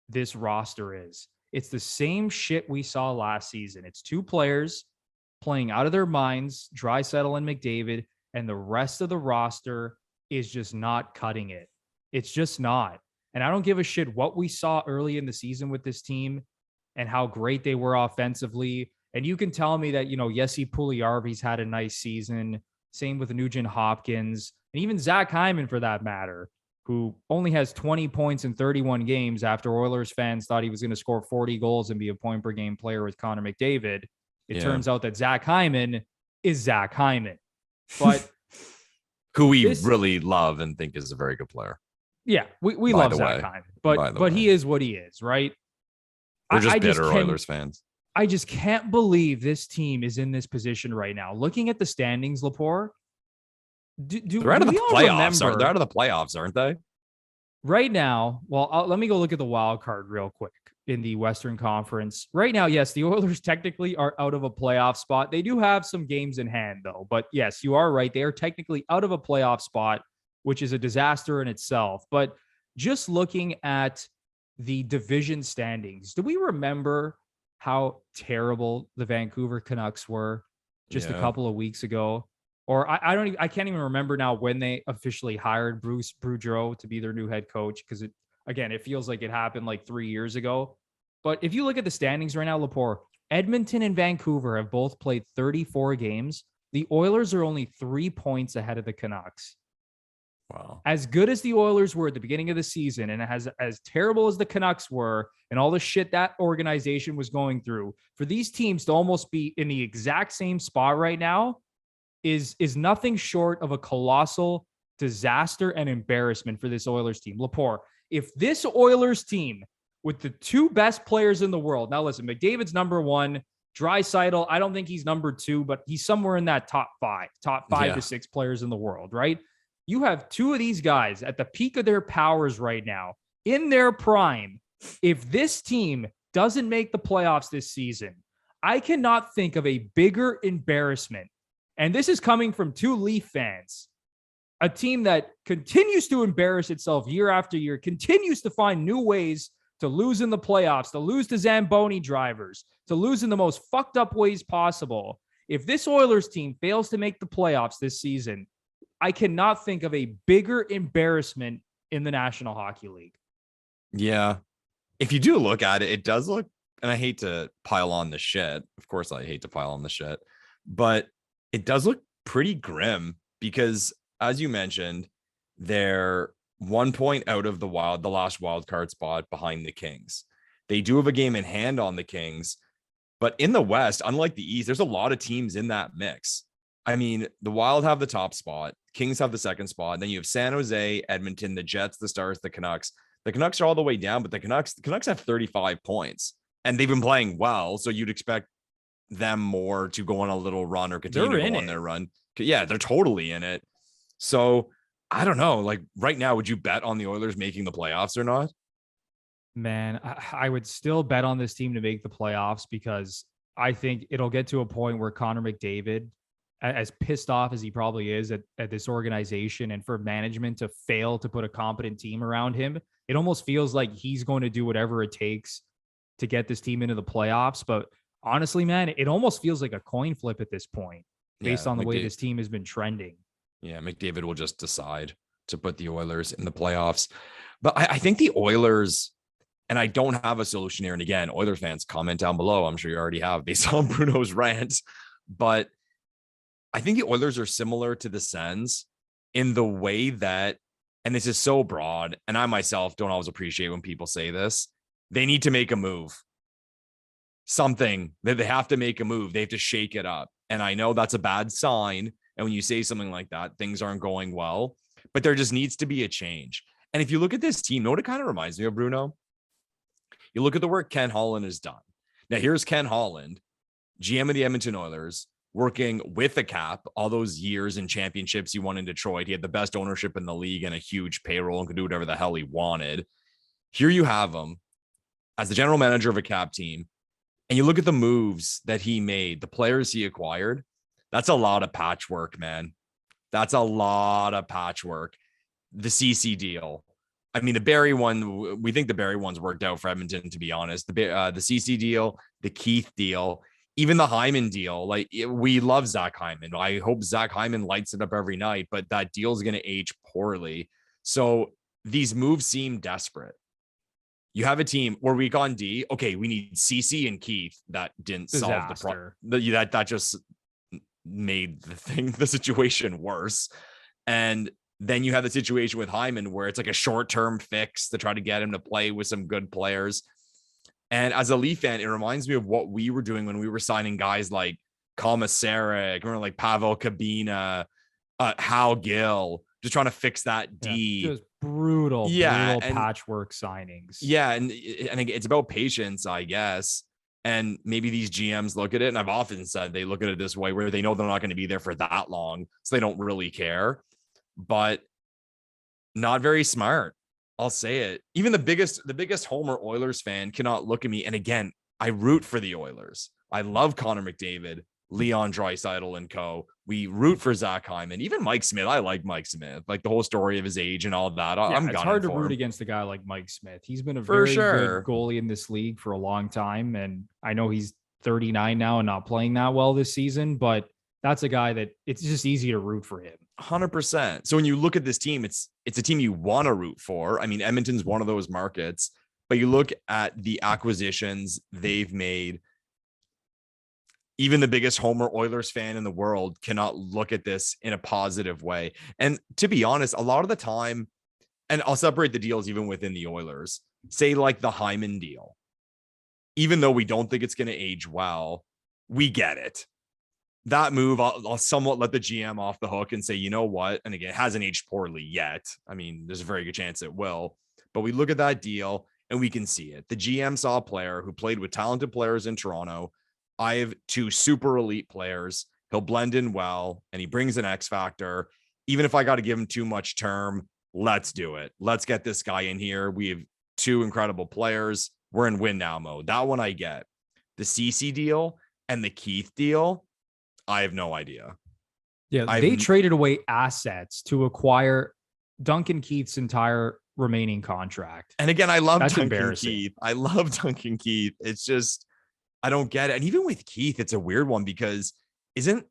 this roster is. It's the same shit we saw last season. It's 2 players playing out of their minds, Draisaitl and McDavid, and the rest of the roster is just not cutting it. It's just not. And I don't give a shit what we saw early in the season with this team and how great they were offensively. And you can tell me that, Jesse Puljujarvi's had a nice season. Same with Nugent Hopkins and even Zach Hyman for that matter, who only has 20 points in 31 games after Oilers fans thought he was going to score 40 goals and be a point per game player with Connor McDavid. It turns out that Zach Hyman is Zach Hyman, but who we really love and think is a very good player. Yeah, we love Zach Hyman, but he is what he is, right? We're just bitter Oilers fans. I just can't believe this team is in this position right now. Looking at the standings, Lepore, they're out of the playoffs. They're out of the playoffs, aren't they? Right now, let me go look at the wild card real quick in the Western Conference. Right now, yes, the Oilers technically are out of a playoff spot. They do have some games in hand, though. But yes, you are right. They are technically out of a playoff spot, which is a disaster in itself. But just looking at the division standings, do we remember how terrible the Vancouver Canucks were just a Yeah. couple of weeks ago? Or I can't even remember now when they officially hired Bruce Boudreau to be their new head coach, because it feels like it happened like 3 years ago. But if you look at the standings right now, Lepore, Edmonton and Vancouver have both played 34 games. The Oilers are only 3 points ahead of the Canucks. Wow. As good as the Oilers were at the beginning of the season, and as terrible as the Canucks were, and all the shit that organization was going through, for these teams to almost be in the exact same spot right now is nothing short of a colossal disaster and embarrassment for this Oilers team. Lepore, if this Oilers team with the two best players in the world, now listen, McDavid's number one, Draisaitl, I don't think he's number two, but he's somewhere in that top five to six players in the world, right? You have two of these guys at the peak of their powers right now, in their prime. If this team doesn't make the playoffs this season, I cannot think of a bigger embarrassment. And this is coming from two Leaf fans, a team that continues to embarrass itself year after year, continues to find new ways to lose in the playoffs, to lose to Zamboni drivers, to lose in the most fucked up ways possible. If this Oilers team fails to make the playoffs this season, I cannot think of a bigger embarrassment in the National Hockey League. Yeah. If you do look at it, it does look, and I hate to pile on the shit. Of course, I hate to pile on the shit, but it does look pretty grim because, as you mentioned, they're 1 point out of the last wild card spot behind the Kings. They do have a game in hand on the Kings, but in the West, unlike the East, there's a lot of teams in that mix. I mean, the Wild have the top spot, Kings have the second spot, and then you have San Jose, Edmonton, the Jets, the Stars, the Canucks. The Canucks are all the way down, but the Canucks have 35 points, and they've been playing well, so you'd expect them more to go on a little run or continue to go on their run. Yeah, they're totally in it. So I don't know. Like right now, would you bet on the Oilers making the playoffs or not? Man, I would still bet on this team to make the playoffs because I think it'll get to a point where Connor McDavid, as pissed off as he probably is at this organization and for management to fail to put a competent team around him, it almost feels like he's going to do whatever it takes to get this team into the playoffs. But honestly, man, it almost feels like a coin flip at this point based on the way this team has been trending. Yeah, McDavid will just decide to put the Oilers in the playoffs. But I think the Oilers, and I don't have a solution here. And again, Oilers fans, comment down below. I'm sure you already have based on Bruno's rant. But I think the Oilers are similar to the Sens in the way that, and this is so broad, and I myself don't always appreciate when people say this, they need to make a move. Something that they have to make a move. They have to shake it up. And I know that's a bad sign. And when you say something like that, things aren't going well, but there just needs to be a change. And if you look at this team, you know what it kind of reminds me of, Bruno? You look at the work Ken Holland has done. Now here's Ken Holland, GM of the Edmonton Oilers, working with the cap all those years in championships he won in Detroit. He had the best ownership in the league and a huge payroll and could do whatever the hell he wanted. Here you have him as the general manager of a cap team. And you look at the moves that he made, the players he acquired, that's a lot of patchwork, man. That's a lot of patchwork. The CC deal. I mean, the Barry one, we think the Barry one's worked out for Edmonton, to be honest. The CC deal, the Keith deal, even the Hyman deal. Like, we love Zach Hyman. I hope Zach Hyman lights it up every night, but that deal is going to age poorly. So these moves seem desperate. You have a team where we gone D. Okay, we need CC and Keith. That didn't solve the problem. That just made the situation worse. And then you have the situation with Hyman where it's like a short-term fix to try to get him to play with some good players. And as a Leaf fan, it reminds me of what we were doing when we were signing guys like Komisarek, or like Pavel Kabina, Hal Gill, just trying to fix that D. Just brutal patchwork signings. Yeah, and it's about patience, I guess. And maybe these GMs look at it, and I've often said they look at it this way, where they know they're not going to be there for that long, so they don't really care. But not very smart. I'll say it. Even the biggest Homer Oilers fan cannot look at me. And again, I root for the Oilers. I love Connor McDavid, Leon Draisaitl and co. We root for Zach Hyman, even Mike Smith. I like Mike Smith, like the whole story of his age and all that. It's hard to root against a guy like Mike Smith. He's been a very good goalie in this league for a long time. And I know he's 39 now and not playing that well this season, but that's a guy that it's just easy to root for him. 100%. So when you look at this team, it's a team you want to root for. I mean, Edmonton's one of those markets, but you look at the acquisitions they've made. Even the biggest Homer Oilers fan in the world cannot look at this in a positive way. And to be honest, a lot of the time, and I'll separate the deals even within the Oilers, say like the Hyman deal, even though we don't think it's going to age well, we get it. That move, I'll somewhat let the GM off the hook and say, you know what? And again, it hasn't aged poorly yet. I mean, there's a very good chance it will, but we look at that deal and we can see it. The GM saw a player who played with talented players in Toronto. I have 2 super elite players. He'll blend in well, and he brings an X factor. Even if I got to give him too much term, let's do it. Let's get this guy in here. We have 2 incredible players. We're in win now mode. That one I get. The CC deal and the Keith deal, I have no idea. Yeah, they traded away assets to acquire Duncan Keith's entire remaining contract. And again, I love Duncan Keith. I love Duncan Keith. It's just, I don't get it. And even with Keith, it's a weird one because and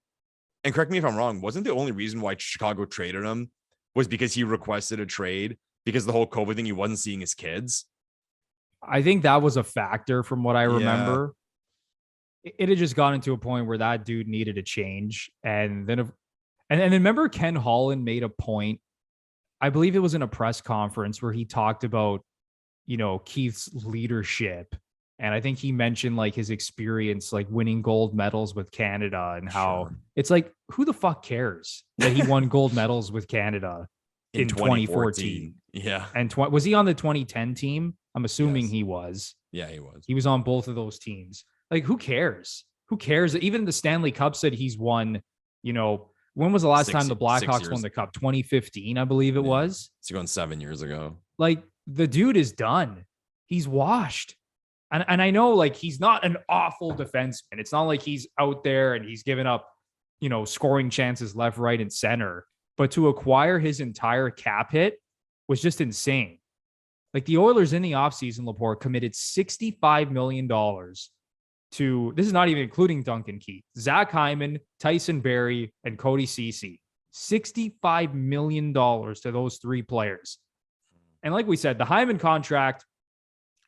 correct me if I'm wrong, wasn't the only reason why Chicago traded him was because he requested a trade because the whole COVID thing, he wasn't seeing his kids? I think that was a factor from what I remember. Yeah. It had just gotten to a point where that dude needed a change. And then remember Ken Holland made a point, I believe it was in a press conference where he talked about, Keith's leadership. And I think he mentioned like his experience, like winning gold medals with Canada and how it's like, who the fuck cares that he won gold medals with Canada in 2014? Yeah. And was he on the 2010 team? I'm assuming he was. Yeah, he was. He was on both of those teams. Like, who cares? Who cares? Even the Stanley Cup said he's won, when was the last time the Blackhawks won the Cup? 2015, I believe it was. It's going 7 years ago. Like, the dude is done. He's washed. And I know, like, he's not an awful defenseman. It's not like he's out there and he's given up, scoring chances left, right, and center. But to acquire his entire cap hit was just insane. Like, the Oilers in the offseason, Lepore, committed $65 million to, this is not even including Duncan Keith, Zach Hyman, Tyson Barrie, and Cody Ceci. $65 million to those 3 players. And like we said, the Hyman contract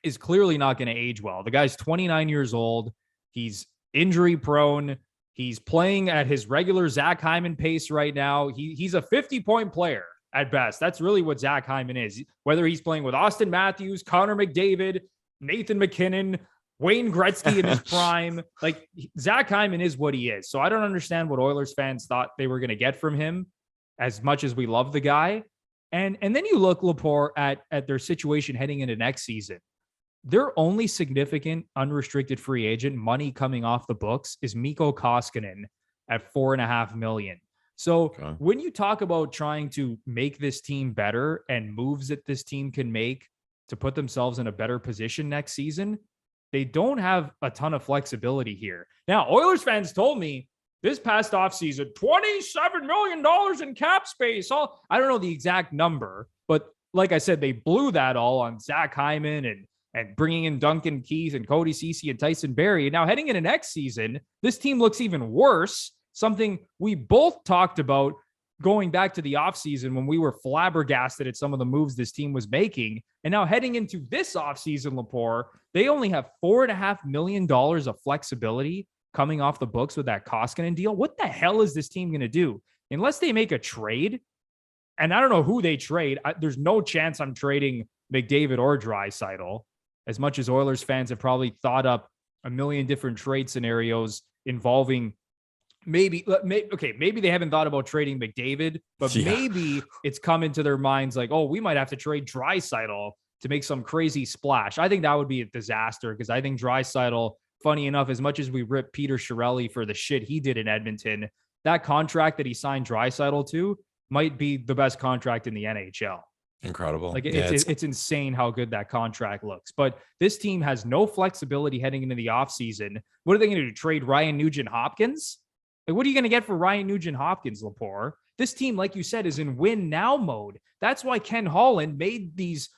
is clearly not going to age well. The guy's 29 years old. He's injury prone. He's playing at his regular Zach Hyman pace right now. He's a 50-point player at best. That's really what Zach Hyman is. Whether he's playing with Austin Matthews, Connor McDavid, Nathan McKinnon, Wayne Gretzky in his prime, like Zach Hyman is what he is. So I don't understand what Oilers fans thought they were going to get from him as much as we love the guy. And then you look, Lepore, at their situation heading into next season. Their only significant unrestricted free agent money coming off the books is Mikko Koskinen at $4.5 million. So when you talk about trying to make this team better and moves that this team can make to put themselves in a better position next season, they don't have a ton of flexibility here. Now, Oilers fans told me this past offseason, $27 million in cap space. I don't know the exact number, but like I said, they blew that all on Zach Hyman and bringing in Duncan Keith and Cody Ceci and Tyson Barrie. And now heading into next season, this team looks even worse, something we both talked about going back to the offseason when we were flabbergasted at some of the moves this team was making. And now heading into this offseason, Lepore, they only have $4.5 million of flexibility coming off the books with that Koskinen deal. What the hell is this team going to do? Unless they make a trade, and I don't know who they trade. There's no chance I'm trading McDavid or Draisaitl. As much as Oilers fans have probably thought up a million different trade scenarios involving maybe they haven't thought about trading McDavid, but maybe it's come into their minds like, oh, we might have to trade Draisaitl to make some crazy splash. I think that would be a disaster because I think Draisaitl, funny enough, as much as we rip Peter Chiarelli for the shit he did in Edmonton, that contract that he signed Draisaitl to might be the best contract in the NHL. Incredible. Like it's insane how good that contract looks. But this team has no flexibility heading into the offseason. What are they going to do? Trade Ryan Nugent-Hopkins? Like, what are you going to get for Ryan Nugent-Hopkins, Lepore? This team, like you said, is in win now mode. That's why Ken Holland made these,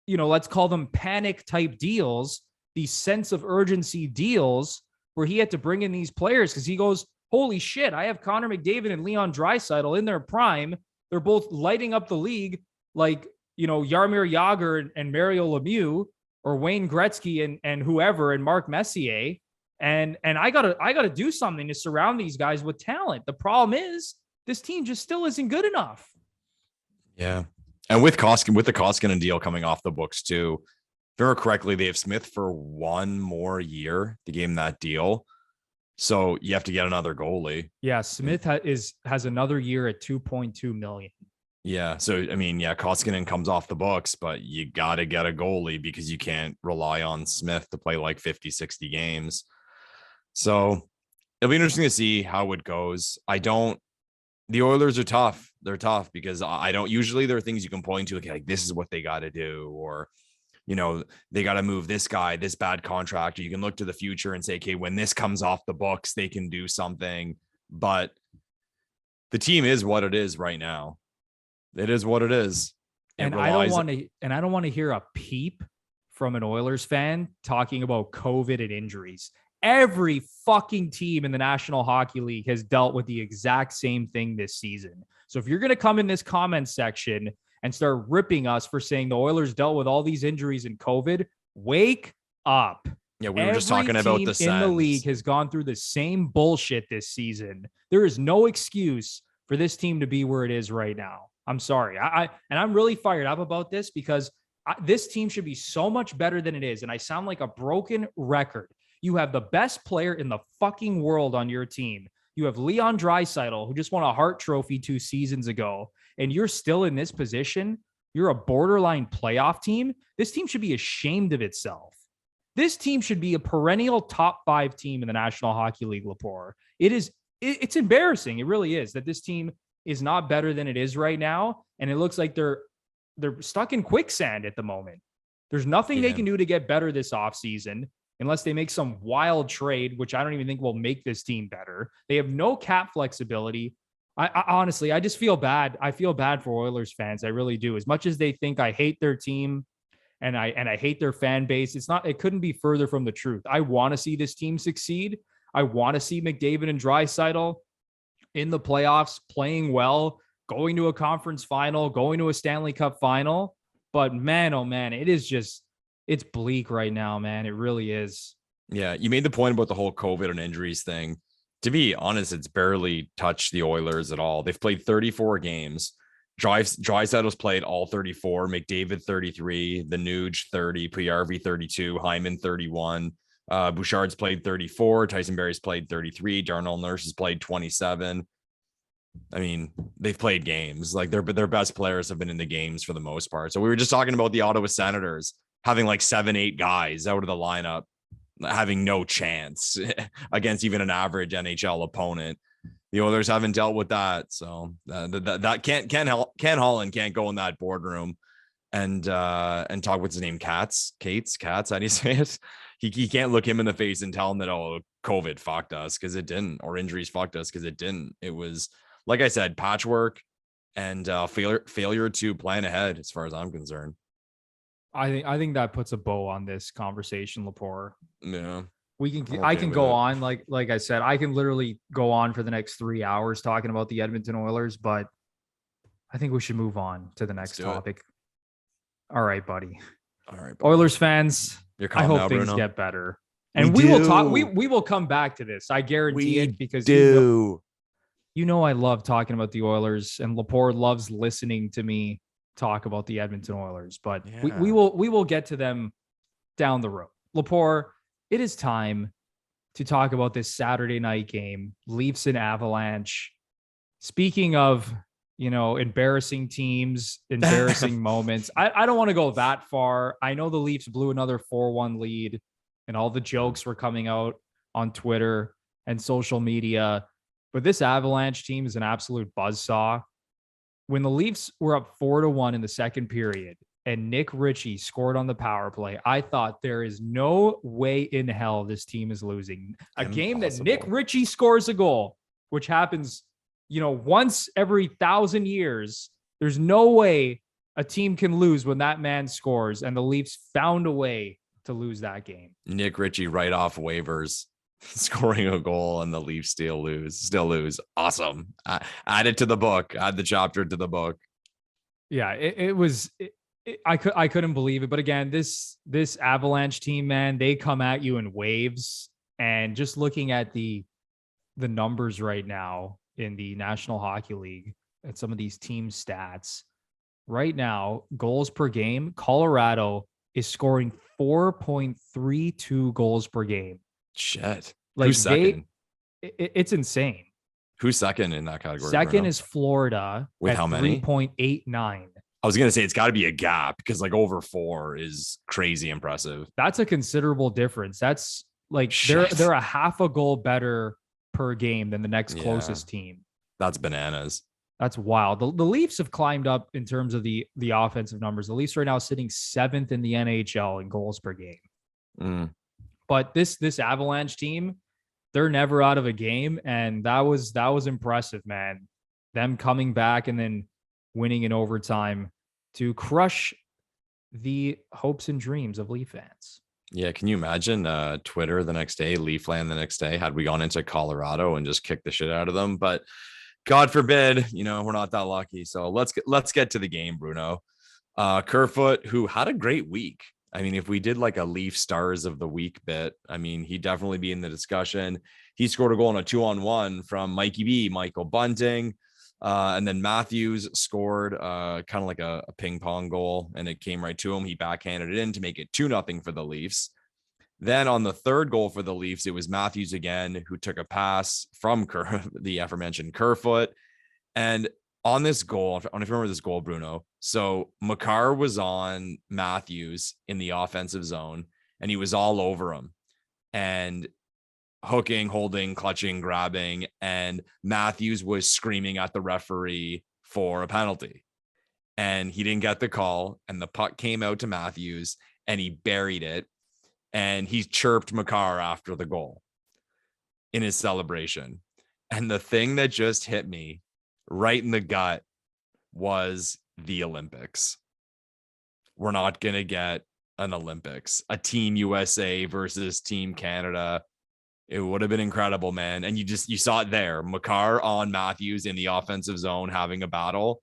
let's call them panic type deals, these sense of urgency deals where he had to bring in these players because he goes, holy shit, I have Connor McDavid and Leon Draisaitl in their prime. They're both lighting up the league like, Jaromir Jagr and Mario Lemieux or Wayne Gretzky and whoever and Mark Messier. And I gotta do something to surround these guys with talent. The problem is this team just still isn't good enough. Yeah. And with the Koskinen deal coming off the books too, if I remember correctly, they have Smith for one more year to give him that deal. So you have to get another goalie. Yeah. Smith has another year at $2.2 million. Yeah. So, Koskinen comes off the books, but you got to get a goalie because you can't rely on Smith to play like 50, 60 games. So it'll be interesting to see how it goes. The Oilers are tough. They're tough because usually there are things you can point to, like this is what they got to do, or, they got to move this guy, this bad contract. Or you can look to the future and say, okay, when this comes off the books, they can do something. But the team is what it is right now. It is what it is. I don't want to hear a peep from an Oilers fan talking about COVID and injuries. Every fucking team in the National Hockey League has dealt with the exact same thing this season. So if you're going to come in this comment section and start ripping us for saying the Oilers dealt with all these injuries and COVID, wake up. Yeah, we were just talking about the Sens in the league has gone through the same bullshit this season. There is no excuse for this team to be where it is right now. I'm sorry. I'm really fired up about this because this team should be so much better than it is. And I sound like a broken record. You have the best player in the fucking world on your team. You have Leon Draisaitl, who just won a Hart Trophy 2 seasons ago, and you're still in this position. You're a borderline playoff team. This team should be ashamed of itself. This team should be a perennial top 5 team in the National Hockey League, Lepore. It's embarrassing. It really is that this team is not better than it is right now. And it looks like they're stuck in quicksand at the moment. There's nothing they can do to get better this offseason unless they make some wild trade, which I don't even think will make this team better. They have no cap flexibility. I honestly, I just feel bad. I feel bad for Oilers fans. I really do. As much as they think I hate their team and I hate their fan base, it couldn't be further from the truth. I want to see this team succeed. I want to see McDavid and Draisaitl in the playoffs, playing well, going to a conference final, going to a Stanley Cup final. But man, oh man, it's bleak right now, man. It really is. Yeah. You made the point about the whole COVID and injuries thing. To be honest, it's barely touched the Oilers at all. They've played 34 games. Draisaitl's played all 34, McDavid 33, the Nuge 30, PRV 32, Hyman 31. Bouchard's played 34. Tyson Berry's played 33. Darnell Nurse has played 27. I mean, they've played games. Like their best players have been in the games for the most part. So we were just talking about the Ottawa Senators having like 7-8 guys out of the lineup, having no chance against even an average NHL opponent. The Oilers haven't dealt with that. So that Ken Holland can't go in that boardroom and talk with his name, Katz. How do you say it? He can't look him in the face and tell him that, oh, COVID fucked us because it didn't, or injuries fucked us because it didn't. It was, like I said, patchwork and failure to plan ahead as far as I'm concerned. I think that puts a bow on this conversation, Lepore. Yeah. I can go on. Like I said, I can literally go on for the next 3 hours talking about the Edmonton Oilers, but I think we should move on to the next topic. All right, buddy. Oilers fans, I hope now, things Bruno. Get better. And we will talk. We will come back to this. I guarantee it because you know I love talking about the Oilers, and Lepore loves listening to me talk about the Edmonton Oilers. But we will get to them down the road. Lepore, it is time to talk about this Saturday night game, Leafs and Avalanche. Speaking of, embarrassing teams, embarrassing moments. I don't want to go that far. I know the Leafs blew another 4-1 lead and all the jokes were coming out on Twitter and social media, but this Avalanche team is an absolute buzzsaw. when the Leafs were up 4-1 in the second period and Nick Ritchie scored on the power play, I thought there is no way in hell this team is losing. A game that Nick Ritchie scores a goal, which happens, once every 1,000 years. There's no way a team can lose when that man scores, and the Leafs found a way to lose that game. Nick Ritchie right off waivers, scoring a goal, and the Leafs still lose. Awesome. Add it to the book. Add the chapter to the book. Yeah, I couldn't believe it. But again, this Avalanche team, man, they come at you in waves. And just looking at the numbers right now in the National Hockey League at some of these team stats right now, goals per game, Colorado is scoring 4.32 goals per game. Shit. Like, who's second? It's insane. Who's second in that category? Second Bruno? Is Florida with at how many? 3.89. I was going to say it's got to be a gap because like over 4 is crazy impressive. That's a considerable difference. That's like they're a half a goal better per game than the next closest team. That's bananas. That's wild. The Leafs have climbed up in terms of the offensive numbers. The Leafs right now sitting 7th in the NHL in goals per game. But this Avalanche team, they're never out of a game, and that was impressive, man. Them coming back and then winning in overtime to crush the hopes and dreams of Leaf fans. Yeah, can you imagine Twitter the next day, Leafland the next day, had we gone into Colorado and just kicked the shit out of them? But God forbid, we're not that lucky. So let's get to the game, Bruno. Kerfoot, who had a great week. I mean, if we did like a Leaf Stars of the Week bit, I mean, he'd definitely be in the discussion. He scored a goal on a 2-on-1 from Mikey B, Michael Bunting. And then Matthews scored kind of like a ping pong goal, and it came right to him. He backhanded it in to make it 2-0 for the Leafs. Then on the third goal for the Leafs, it was Matthews again, who took a pass from the aforementioned Kerfoot. And on this goal, I don't know if you remember this goal, Bruno. So Makar was on Matthews in the offensive zone, and he was all over him and hooking, holding, clutching, grabbing. And Matthews was screaming at the referee for a penalty. And he didn't get the call. And the puck came out to Matthews, and he buried it. And he chirped Makar after the goal in his celebration. And the thing that just hit me right in the gut was the Olympics. We're not going to get an Olympics, a Team USA versus Team Canada. It would have been incredible, man. And you saw it there. Makar on Matthews in the offensive zone having a battle,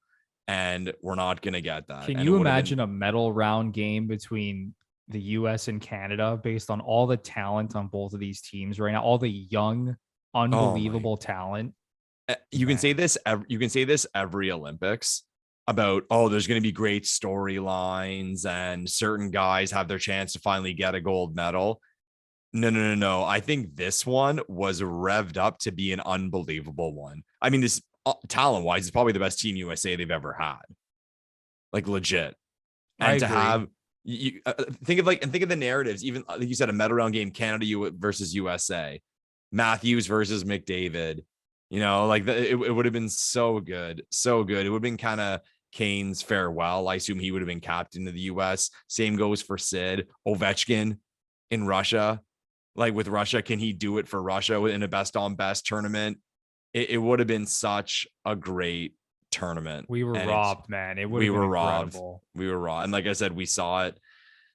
and we're not going to get that. Can you imagine a medal round game between the US and Canada based on all the talent on both of these teams right now, all the young, unbelievable talent? You can say this every Olympics about, there's going to be great storylines and certain guys have their chance to finally get a gold medal. No. I think this one was revved up to be an unbelievable one. I mean, this talent wise is probably the best Team USA they've ever had. Like legit. And to have you think of the narratives, even like you said, a medal round game, Canada versus USA, Matthews versus McDavid, it would have been so good. It would have been kind of Kane's farewell. I assume he would have been captain of the US. Same goes for Sid. Ovechkin in Russia. Like with Russia, can he do it for Russia in a best on best tournament? It would have been such a great tournament. We were robbed, man. We were robbed. And like I said, we saw it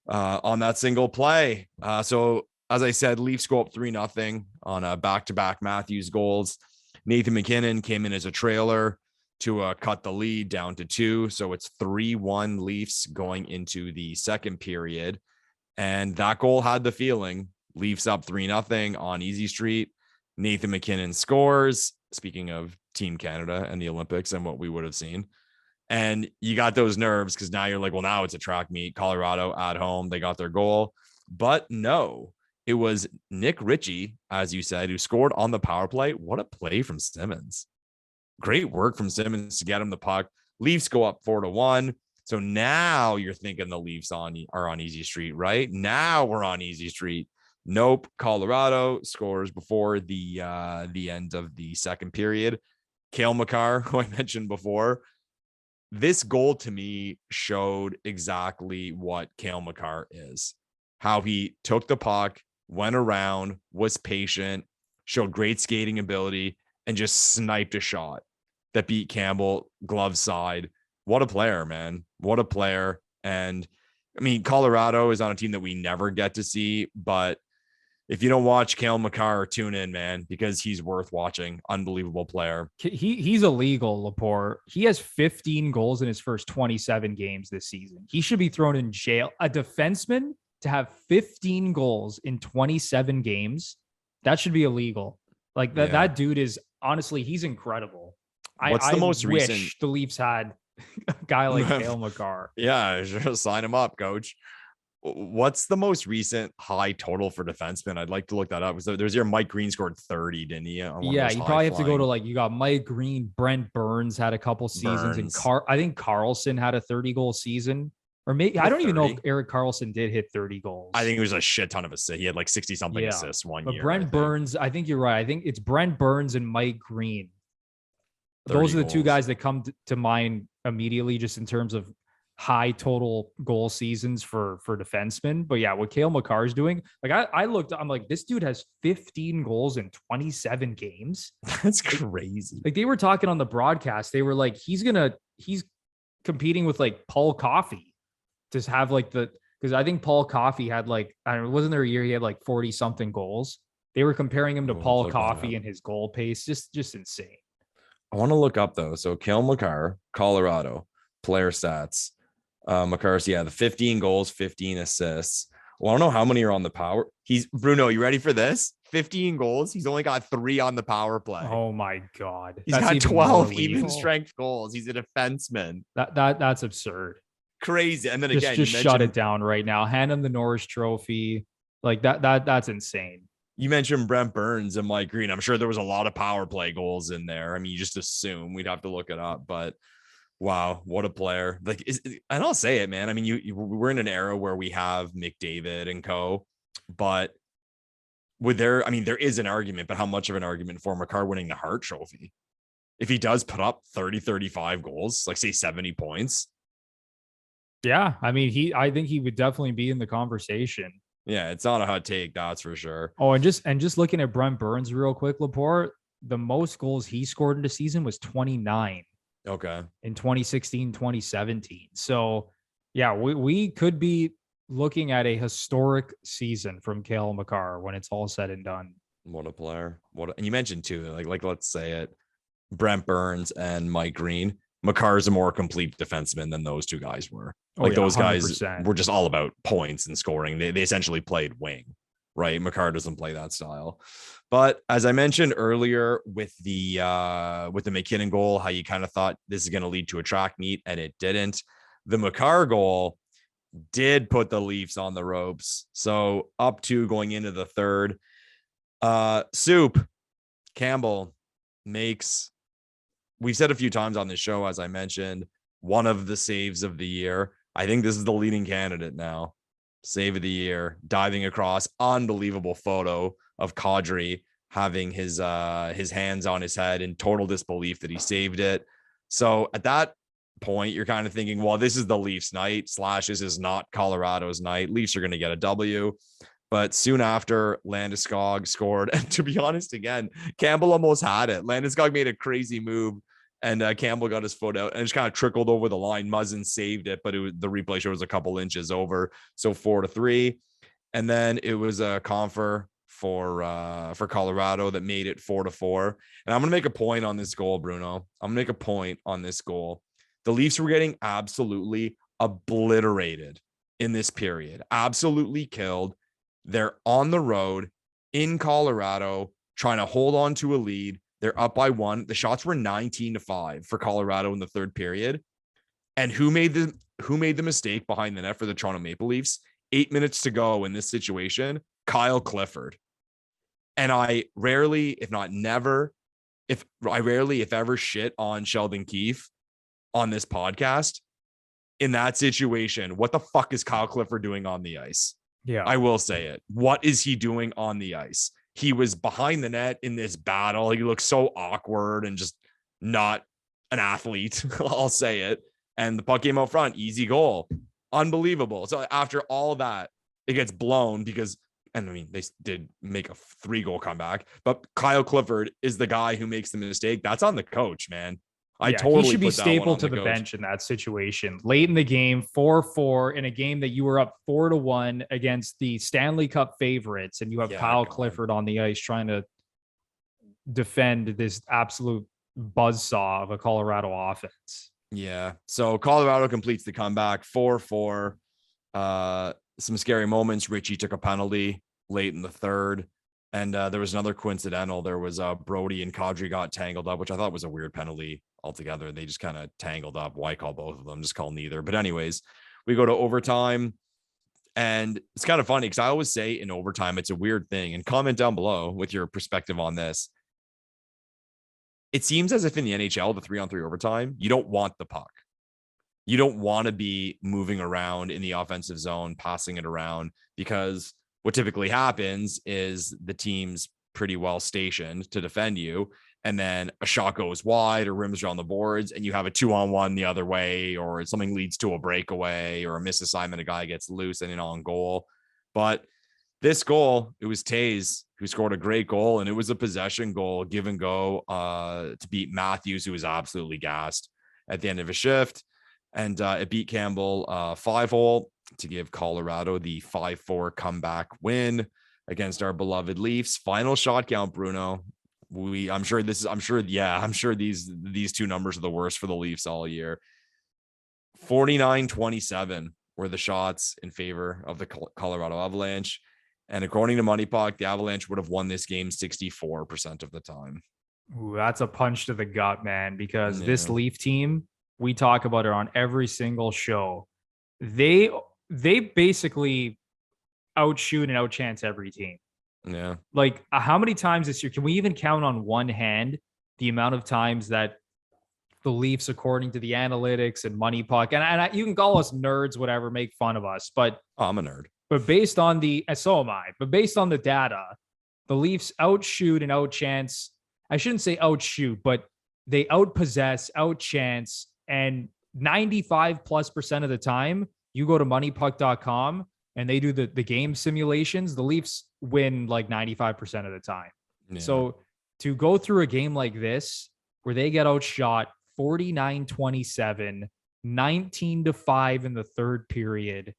on that single play. So as I said, Leafs go up 3-0 on a back-to-back Matthews goals. Nathan McKinnon came in as a trailer to cut the lead down to 2. So it's 3-1 Leafs going into the second period. And that goal had the feeling. Leafs up 3-0 on Easy Street. Nathan McKinnon scores. Speaking of Team Canada and the Olympics and what we would have seen. And you got those nerves because now you're like, well, now it's a track meet. Colorado at home. They got their goal. But no, it was Nick Ritchie, as you said, who scored on the power play. What a play from Simmons. Great work from Simmons to get him the puck. Leafs go up 4-1. So now you're thinking the Leafs are on Easy Street, right? Now we're on Easy Street. Nope. Colorado scores before the end of the second period. Cale Makar, who I mentioned before, this goal to me showed exactly what Cale Makar is, how he took the puck, went around, was patient, showed great skating ability, and just sniped a shot that beat Campbell glove side. What a player, man. What a player. And I mean, Colorado is on a team that we never get to see, but if you don't watch Cale Makar, tune in, man, because he's worth watching. Unbelievable player. He's illegal, Lepore. He has 15 goals in his first 27 games this season. He should be thrown in jail. A defenseman to have 15 goals in 27 games, that should be illegal. Like that dude is, honestly, he's incredible. What's the most recent? The Leafs had a guy like Cale Makar. Yeah, sure, sign him up, coach. What's the most recent high total for defensemen? I'd like to look that up because there's your Mike Green scored 30, didn't he? Yeah, you probably have to go to you got Mike Green, Brent Burns had a couple seasons, and I think Carlson had a 30-goal season. Or maybe I don't even know if Erik Karlsson did hit 30 goals. I think it was a shit ton of assists. He had like 60 something assists one year. But Brent Burns, I think you're right. I think it's Brent Burns and Mike Green. Those are the two guys that come to mind immediately, just in terms of high total goal seasons for defensemen. But yeah, what Cale Makar is doing, I'm like, this dude has 15 goals in 27 games. That's crazy. Like they were talking on the broadcast, they were like, he's competing with like Paul Coffey to have because I think Paul Coffey had wasn't there a year he had like 40 something goals? They were comparing him to Paul Coffey and his goal pace. Just insane. I want to look up though. So Cale Makar, Colorado player stats. Makar's, the 15 goals, 15 assists. Well, I don't know how many are on the power. Bruno, you ready for this? 15 goals. He's only got 3 on the power play. Oh my God. He's got 12 even strength goals. He's a defenseman. That's absurd. Crazy. And then just shut it down right now. Hand him the Norris Trophy. Like that's insane. You mentioned Brent Burns and Mike Green. I'm sure there was a lot of power play goals in there. I mean, you just assume. We'd have to look it up, but wow, what a player. And I'll say it, man. I mean, we're in an era where we have McDavid and co, but there is an argument, but how much of an argument for Makar winning the Hart Trophy? If he does put up 30, 35 goals, like say 70 points. Yeah. I mean, I think he would definitely be in the conversation. Yeah. It's not a hot take. That's for sure. Oh, and just looking at Brent Burns real quick, Lepore, the most goals he scored in the season was 29. Okay. In 2016, 2017. So yeah, we could be looking at a historic season from Cale Makar when it's all said and done. What a player. And you mentioned too, like let's say it, Brent Burns and Mike Green. Makar's a more complete defenseman than those two guys were. Those 100%. Guys were just all about points and scoring. They essentially played wing, right? Makar doesn't play that style. But as I mentioned earlier with the McKinnon goal, how you kind of thought this is going to lead to a track meet, and it didn't. The Makar goal did put the Leafs on the ropes. So up 2 going into the third. Soup Campbell makes, we've said a few times on this show, as I mentioned, one of the saves of the year. I think this is the leading candidate now. Save of the year, diving across, unbelievable photo of Kadri having his hands on his head in total disbelief that he saved it. So at that point, you're kind of thinking, well, this is the Leafs night / this is not Colorado's night. Leafs are going to get a W. But soon after, Landeskog scored. And to be honest, again, Campbell almost had it. Landeskog made a crazy move, and Campbell got his foot out and just kind of trickled over the line. Muzzin saved it, but the replay show was a couple inches over. So 4-3. And then it was a confer for Colorado that made it 4-4. And I'm going to make a point on this goal, Bruno. I'm going to make a point on this goal. The Leafs were getting absolutely obliterated in this period. Absolutely killed. They're on the road in Colorado trying to hold on to a lead. They're up by 1. The shots were 19-5 for Colorado in the third period. And who made the mistake behind the net for the Toronto Maple Leafs? 8 minutes to go in this situation, Kyle Clifford. And I rarely, if not never, if ever shit on Sheldon Keefe on this podcast. In that situation, what the fuck is Kyle Clifford doing on the ice? Yeah, I will say it. What is he doing on the ice? He was behind the net in this battle. He looked so awkward and just not an athlete. I'll say it. and the puck came out front, easy goal, unbelievable. So after all that, it gets blown because, and I mean, they did make a 3-goal comeback, but Kyle Clifford is the guy who makes the mistake. That's on the coach, man. I totally he should be put that one stapled on to the coach. bench in that situation. Late in the game, 4-4 in a game that you were up 4-1 against the Stanley Cup favorites, and you have Kyle Clifford on the ice trying to defend this absolute buzzsaw of a Colorado offense. Yeah. So Colorado completes the comeback 4-4. Some scary moments. Richie took a penalty late in the third. And there was another coincidental. There was Brody and Kadri got tangled up, which I thought was a weird penalty altogether. They just kind of tangled up. Why call both of them? Just call neither. But anyways, we go to overtime. And it's kind of funny because I always say in overtime, it's a weird thing. And comment down below with your perspective on this. It seems as if in the NHL, the 3-on-3 overtime, you don't want the puck. You don't want to be moving around in the offensive zone, passing it around, because what typically happens is the team's pretty well stationed to defend you. And then a shot goes wide or rims you on the boards and you have a 2-on-1 the other way, or something leads to a breakaway or a misassignment. A guy gets loose and in on goal. But this goal, it was Taze who scored a great goal, and it was a possession goal, give and go to beat Matthews, who was absolutely gassed at the end of a shift. And it beat Campbell 5-hole to give Colorado the 5-4 comeback win against our beloved Leafs. Final shot count, Bruno. I'm sure these two numbers are the worst for the Leafs all year. 49-27 were the shots in favor of the Colorado Avalanche. And according to Money Puck, the Avalanche would have won this game 64% of the time. Ooh, that's a punch to the gut, man, because this Leaf team, we talk about it on every single show. They basically outshoot and outchance every team. Yeah. Like, how many times this year, can we even count on one hand the amount of times that the Leafs, according to the analytics and Money Puck, and you can call us nerds, whatever, make fun of us, but I'm a nerd. But based on so am I. But based on the data, the Leafs outshoot and outchance. I shouldn't say outshoot, but they outpossess, outchance, and 95+% of the time, you go to moneypuck.com and they do the game simulations. The Leafs win like 95% of the time. Yeah. So to go through a game like this, where they get outshot 49-27, 19-5 in the third period,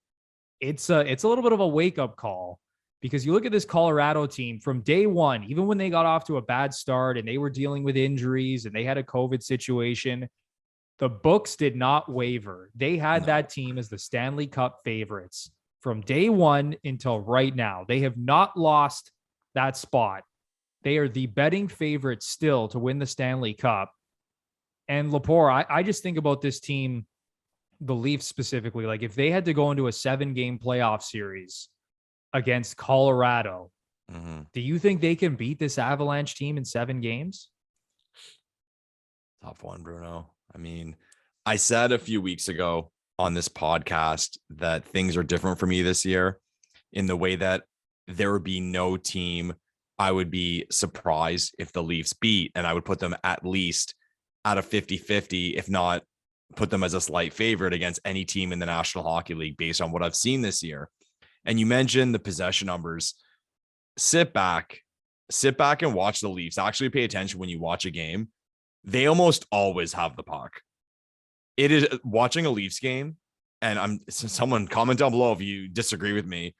it's a little bit of a wake-up call, because you look at this Colorado team from day one, even when they got off to a bad start and they were dealing with injuries and they had a COVID situation, the books did not waver. They had that team as the Stanley Cup favorites from day one until right now. They have not lost that spot. They are the betting favorites still to win the Stanley Cup. And Lepore, I just think about this team, the Leafs specifically, like if they had to go into a 7-game playoff series against Colorado, do you think they can beat this Avalanche team in 7 games? Tough one, Bruno. I mean, I said a few weeks ago on this podcast that things are different for me this year in the way that there would be no team I would be surprised if the Leafs beat, and I would put them at least at a 50-50, if not put them as a slight favorite against any team in the National Hockey League based on what I've seen this year. And you mentioned the possession numbers. Sit back and watch the Leafs. Actually pay attention when you watch a game. They almost always have the puck. It is watching a Leafs game, and someone comment down below if you disagree with me,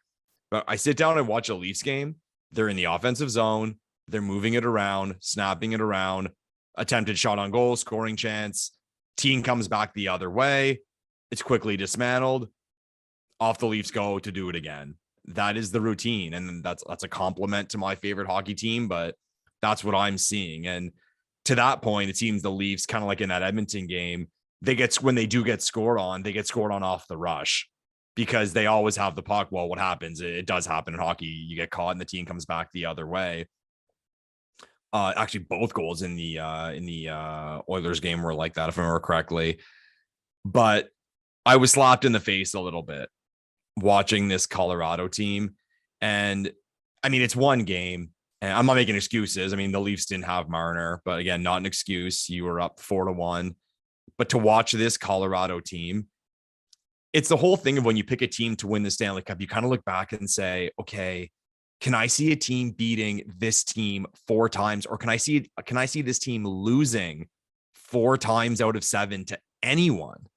but I sit down and watch a Leafs game. They're in the offensive zone. They're moving it around, snapping it around, attempted shot on goal, scoring chance. Team comes back the other way. It's quickly dismantled. Off the Leafs go to do it again. That is the routine. And that's a compliment to my favorite hockey team, but that's what I'm seeing. And to that point, it seems the Leafs, kind of like in that Edmonton game, when they do get scored on, they get scored on off the rush because they always have the puck. Well, what happens? It does happen in hockey. You get caught and the team comes back the other way. Actually, both goals in the Oilers game were like that, if I remember correctly. But I was slapped in the face a little bit watching this Colorado team. And I mean, it's one game, and I'm not making excuses. I mean, the Leafs didn't have Marner, but again, not an excuse. You were up 4-1. But to watch this Colorado team, it's the whole thing of when you pick a team to win the Stanley Cup, you kind of look back and say, okay, can I see a team beating this team 4 times? Or can I see this team losing 4 times out of 7 to anyone?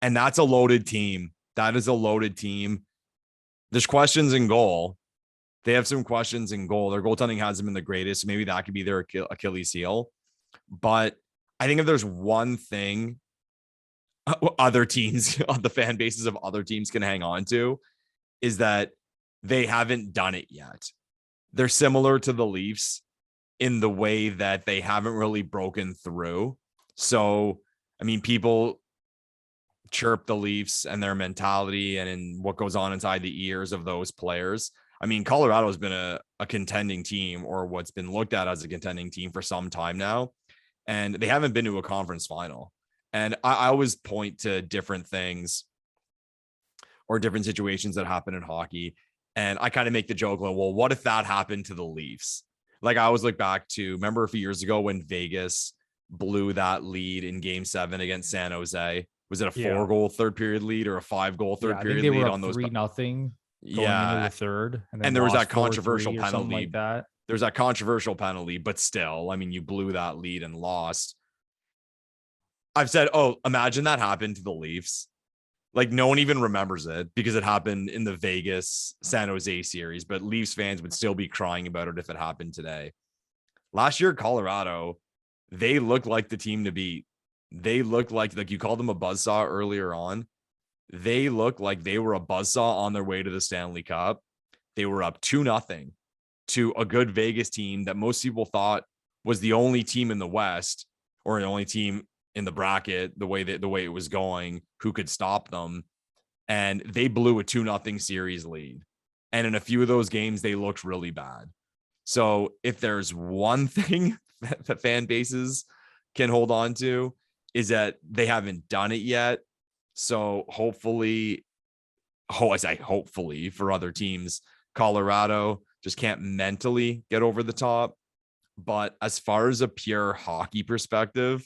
And that's a loaded team. That is a loaded team. There's questions in goal. They have some questions in goal. Their goaltending hasn't been the greatest. Maybe that could be their Achilles heel. But I think if there's one thing other teams, the fan bases of other teams can hang on to, is that they haven't done it yet. They're similar to the Leafs in the way that they haven't really broken through. So, I mean, people chirp the Leafs and their mentality and in what goes on inside the ears of those players. I mean, Colorado has been a contending team, or what's been looked at as a contending team for some time now, and they haven't been to a conference final. And I always point to different things or different situations that happen in hockey. And I kind of make the joke, like, well, what if that happened to the Leafs? Like, I always look back to, remember a few years ago when Vegas blew that lead in Game 7 against San Jose? Was it a 4-goal third period lead or a 5-goal third period lead on those? 3-0 going into the third. And there was that controversial penalty. Like that. There's that controversial penalty, but still, I mean, you blew that lead and lost. I've said, oh, imagine that happened to the Leafs. Like, no one even remembers it because it happened in the Vegas San Jose series, but Leafs fans would still be crying about it if it happened today. Last year, Colorado, they looked like the team to beat. They looked like you called them a buzzsaw earlier on. They looked like they were a buzzsaw on their way to the Stanley Cup. They were up 2-0 to a good Vegas team that most people thought was the only team in the West, or the only team in the bracket, the way it was going, who could stop them. And they blew a 2-0 series lead. And in a few of those games, they looked really bad. So if there's one thing that fan bases can hold on to, is that they haven't done it yet. So hopefully for other teams, Colorado just can't mentally get over the top. But as far as a pure hockey perspective,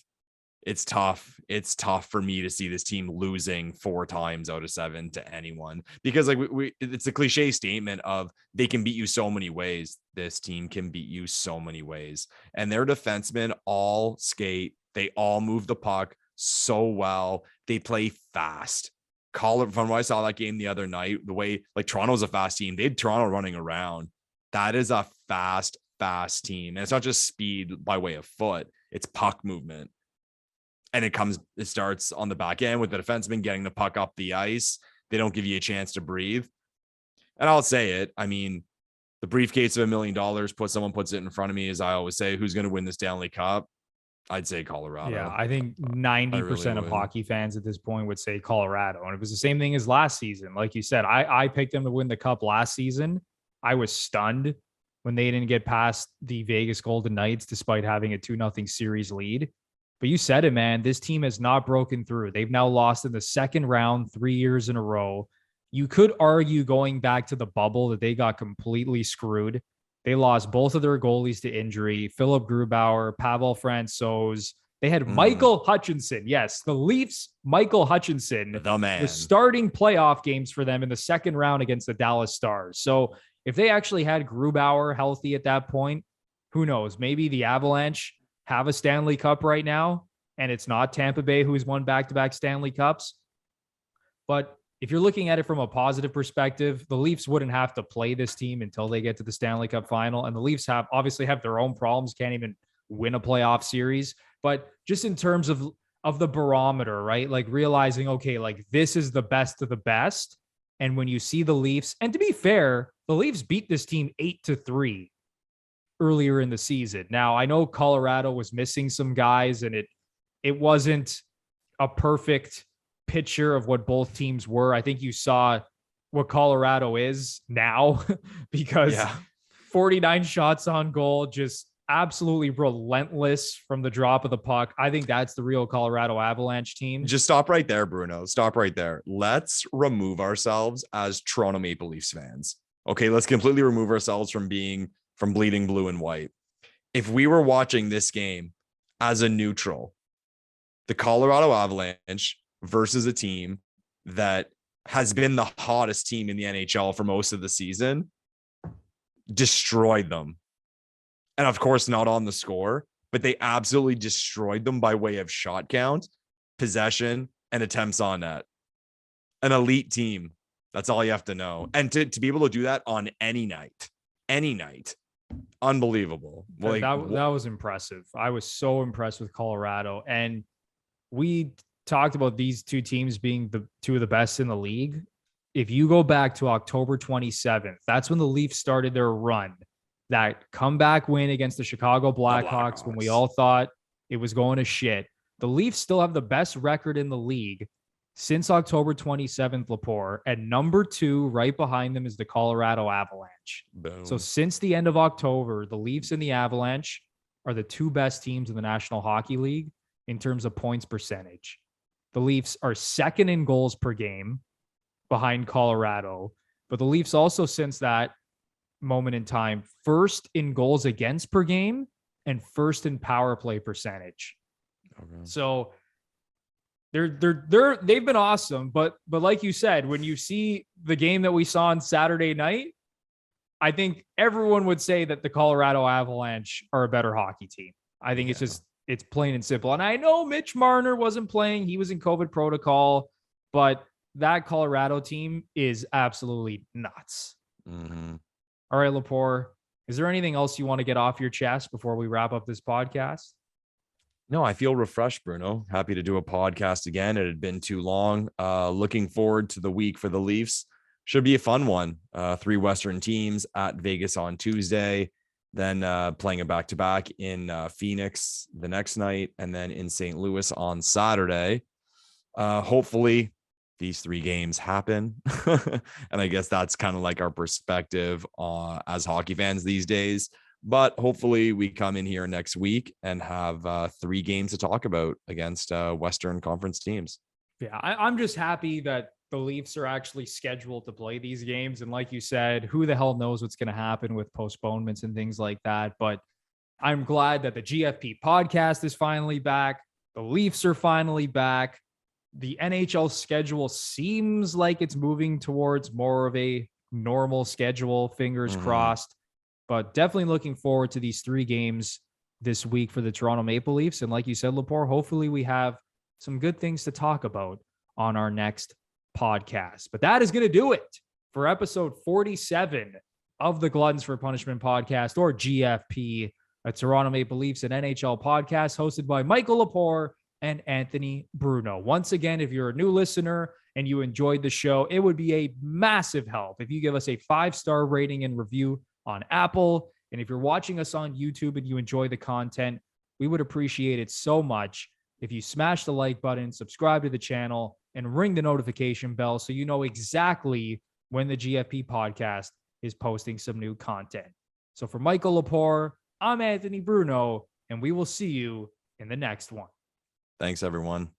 it's tough. It's tough for me to see this team losing 4 times out of 7 to anyone, because like it's a cliche statement of they can beat you so many ways. This team can beat you so many ways, and their defensemen all skate. They all move the puck so well. They play fast. From when I saw that game the other night, the way like Toronto's a fast team, they had Toronto running around. That is a fast team. And it's not just speed by way of foot, it's puck movement. And it starts on the back end with the defenseman getting the puck up the ice. They don't give you a chance to breathe. And I'll say it. I mean, the briefcase of $1 million, someone puts it in front of me, as I always say, who's going to win the Stanley Cup? I'd say Colorado. Yeah, I think 90% of hockey fans at this point would say Colorado. And it was the same thing as last season. Like you said, I picked them to win the cup last season. I was stunned when they didn't get past the Vegas Golden Knights despite having a 2-0 series lead. But you said it, man. This team has not broken through. They've now lost in the second round 3 years in a row. You could argue, going back to the bubble, that they got completely screwed. They lost both of their goalies to injury, Philip Grubauer, Pavel Francouz. They had Michael Hutchinson. Yes, the Leafs, Michael Hutchinson, the man, was starting playoff games for them in the second round against the Dallas Stars. So if they actually had Grubauer healthy at that point, who knows? Maybe the Avalanche have a Stanley Cup right now, and it's not Tampa Bay, who's won back-to-back Stanley Cups. But if you're looking at it from a positive perspective, the Leafs wouldn't have to play this team until they get to the Stanley Cup final. And the Leafs obviously have their own problems, can't even win a playoff series. But just in terms of the barometer, right? Like realizing, okay, like this is the best of the best. And when you see the Leafs, and to be fair, the Leafs beat this team 8-3 earlier in the season. Now, I know Colorado was missing some guys, and it wasn't a perfect picture of what both teams were. I think you saw what Colorado is now because 49 shots on goal, just absolutely relentless from the drop of the puck. I think that's the real Colorado Avalanche team. Just stop right there, Bruno. Stop right there. Let's remove ourselves as Toronto Maple Leafs fans. Okay, let's completely remove ourselves from bleeding blue and white. If we were watching this game as a neutral, the Colorado Avalanche versus a team that has been the hottest team in the NHL for most of the season, destroyed them. And of course, not on the score, but they absolutely destroyed them by way of shot count, possession, and attempts on net. An elite team. That's all you have to know. And to be able to do that on any night, unbelievable. Like, that was impressive. I was so impressed with Colorado. And we talked about these two teams being the two of the best in the league. If you go back to October 27th, that's when the Leafs started their run. That comeback win against the Chicago Blackhawks when we all thought it was going to shit. The Leafs still have the best record in the league since October 27th, Lepore, and number 2 right behind them is the Colorado Avalanche. Boom. So since the end of October, the Leafs and the Avalanche are the two best teams in the National Hockey League in terms of points percentage. The Leafs are second in goals per game behind Colorado, but the Leafs also, since that moment in time, first in goals against per game and first in power play percentage. Okay. So they've been awesome, but like you said, when you see the game that we saw on Saturday night, I think everyone would say that the Colorado Avalanche are a better hockey team. I think it's plain and simple. And I know Mitch Marner wasn't playing. He was in COVID protocol, but that Colorado team is absolutely nuts. Mm-hmm. All right, Lepore, is there anything else you want to get off your chest before we wrap up this podcast? No, I feel refreshed, Bruno. Happy to do a podcast again. It had been too long. Looking forward to the week for the Leafs. Should be a fun one. 3 Western teams at Vegas on Tuesday, then playing a back-to-back in Phoenix the next night, and then in St. Louis on Saturday. Hopefully these 3 games happen. And I guess that's kind of like our perspective as hockey fans these days. But hopefully we come in here next week and have 3 games to talk about against Western Conference teams. Yeah, I'm just happy that the Leafs are actually scheduled to play these games. And like you said, who the hell knows what's going to happen with postponements and things like that. But I'm glad that the GFP podcast is finally back. The Leafs are finally back. The NHL schedule seems like it's moving towards more of a normal schedule, fingers crossed. But definitely looking forward to these 3 games this week for the Toronto Maple Leafs. And like you said, Lepore, hopefully we have some good things to talk about on our next podcast. But that is going to do it for episode 47 of the Gluttons For Punishment Podcast, or GFP, a Toronto Maple Leafs and NHL podcast hosted by Michael Lepore and Anthony Bruno. Once again, if you're a new listener and you enjoyed the show, it would be a massive help if you give us a 5-star rating and review on Apple. And if you're watching us on YouTube and you enjoy the content, we would appreciate it so much if you smash the like button, subscribe to the channel, and ring the notification bell so you know exactly when the GFP podcast is posting some new content. So for Michael Lepore, I'm Anthony Bruno, and we will see you in the next one. Thanks, everyone.